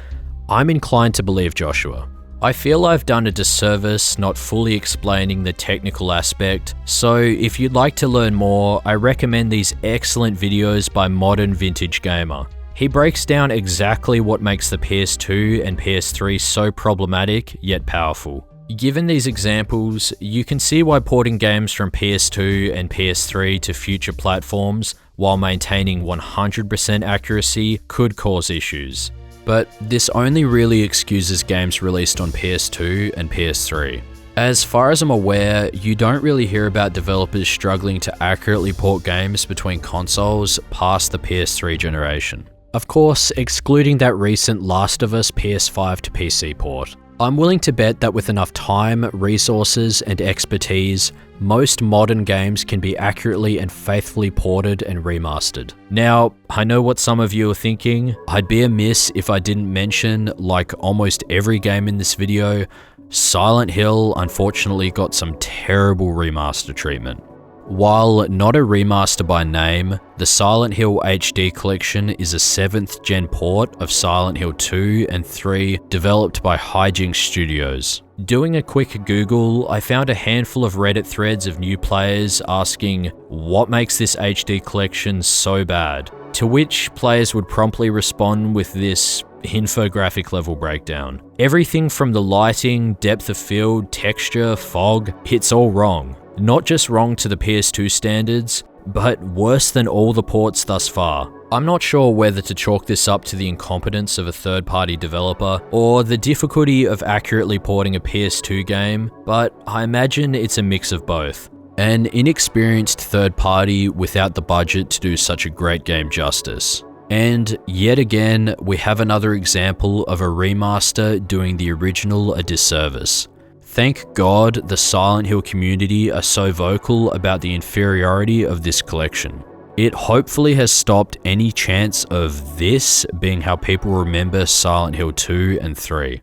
I'm inclined to believe Joshua. I feel I've done a disservice not fully explaining the technical aspect, so if you'd like to learn more, I recommend these excellent videos by Modern Vintage Gamer. He breaks down exactly what makes the PS2 and PS3 so problematic yet powerful. Given these examples, you can see why porting games from PS2 and PS3 to future platforms while maintaining 100% accuracy could cause issues. But this only really excuses games released on PS2 and PS3. As far as I'm aware, you don't really hear about developers struggling to accurately port games between consoles past the PS3 generation. Of course, excluding that recent Last of Us PS5 to PC port. I'm willing to bet that with enough time, resources, and expertise, most modern games can be accurately and faithfully ported and remastered. Now, I know what some of you are thinking. I'd be amiss if I didn't mention, like almost every game in this video, Silent Hill unfortunately got some terrible remaster treatment. While not a remaster by name, the Silent Hill HD collection is a 7th gen port of Silent Hill 2 and 3 developed by Hijinks Studios. Doing a quick Google, I found a handful of Reddit threads of new players asking what makes this HD collection so bad, to which players would promptly respond with this infographic level breakdown. Everything from the lighting, depth of field, texture, fog, it's all wrong. Not just wrong to the PS2 standards, but worse than all the ports thus far. I'm not sure whether to chalk this up to the incompetence of a third-party developer or the difficulty of accurately porting a PS2 game, but I imagine it's a mix of both. An inexperienced third party without the budget to do such a great game justice. And yet again, we have another example of a remaster doing the original a disservice. Thank God the Silent Hill community are so vocal about the inferiority of this collection. It hopefully has stopped any chance of this being how people remember Silent Hill 2 and 3.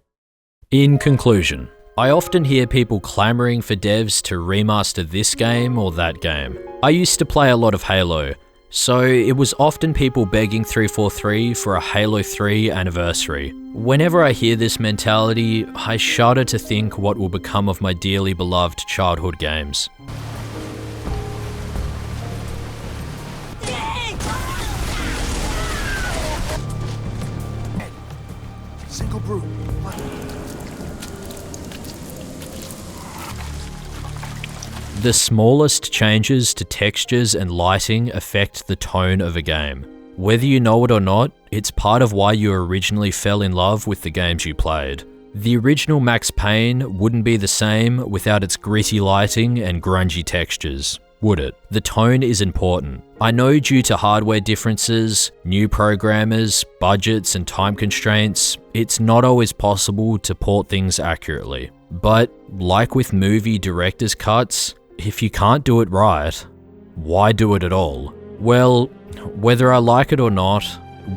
In conclusion, I often hear people clamoring for devs to remaster this game or that game. I used to play a lot of Halo, so it was often people begging 343 for a Halo 3 anniversary. Whenever I hear this mentality, I shudder to think what will become of my dearly beloved childhood games. Single brew. The smallest changes to textures and lighting affect the tone of a game. Whether you know it or not, it's part of why you originally fell in love with the games you played. The original Max Payne wouldn't be the same without its gritty lighting and grungy textures, would it? The tone is important. I know due to hardware differences, new programmers, budgets and time constraints, it's not always possible to port things accurately. But like with movie director's cuts, if you can't do it right, why do it at all? Well, whether I like it or not,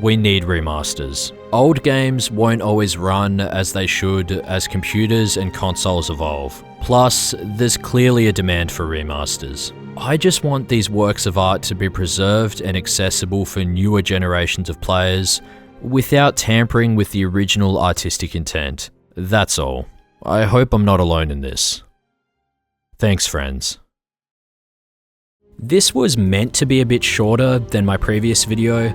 we need remasters. Old games won't always run as they should as computers and consoles evolve. Plus, there's clearly a demand for remasters. I just want these works of art to be preserved and accessible for newer generations of players without tampering with the original artistic intent. That's all. I hope I'm not alone in this. Thanks, friends. This was meant to be a bit shorter than my previous video,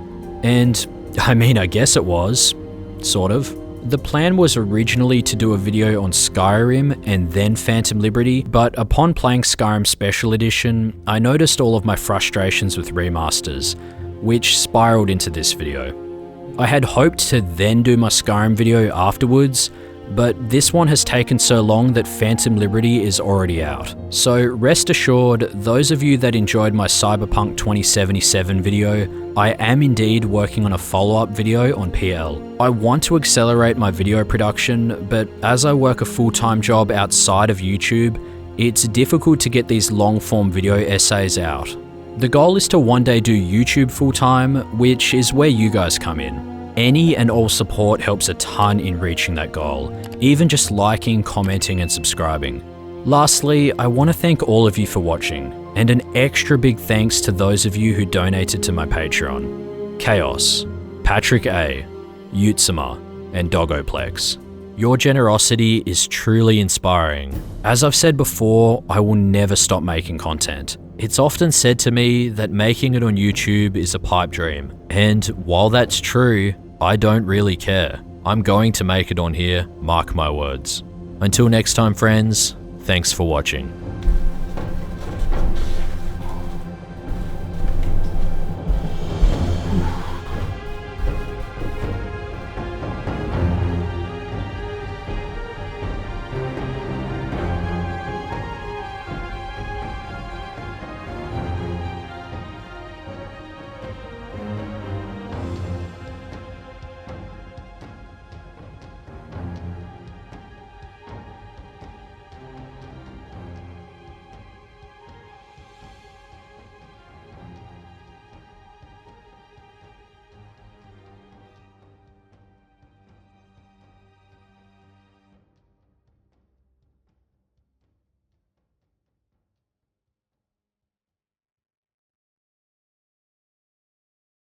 and I mean, I guess it was, sort of. The plan was originally to do a video on Skyrim and then Phantom Liberty, but upon playing Skyrim Special Edition, I noticed all of my frustrations with remasters, which spiraled into this video. I had hoped to then do my Skyrim video afterwards, but this one has taken so long that Phantom Liberty is already out. So rest assured, those of you that enjoyed my Cyberpunk 2077 video, I am indeed working on a follow-up video on PL. I want to accelerate my video production, but as I work a full-time job outside of YouTube, it's difficult to get these long-form video essays out. The goal is to one day do YouTube full-time, which is where you guys come in. Any and all support helps a ton in reaching that goal, even just liking, commenting and subscribing. Lastly, I want to thank all of you for watching, and an extra big thanks to those of you who donated to my Patreon. Chaos, Patrick A, Utsuma, and Doggoplex. Your generosity is truly inspiring. As I've said before, I will never stop making content. It's often said to me that making it on YouTube is a pipe dream, and while that's true, I don't really care. I'm going to make it on here, mark my words. Until next time, friends, thanks for watching.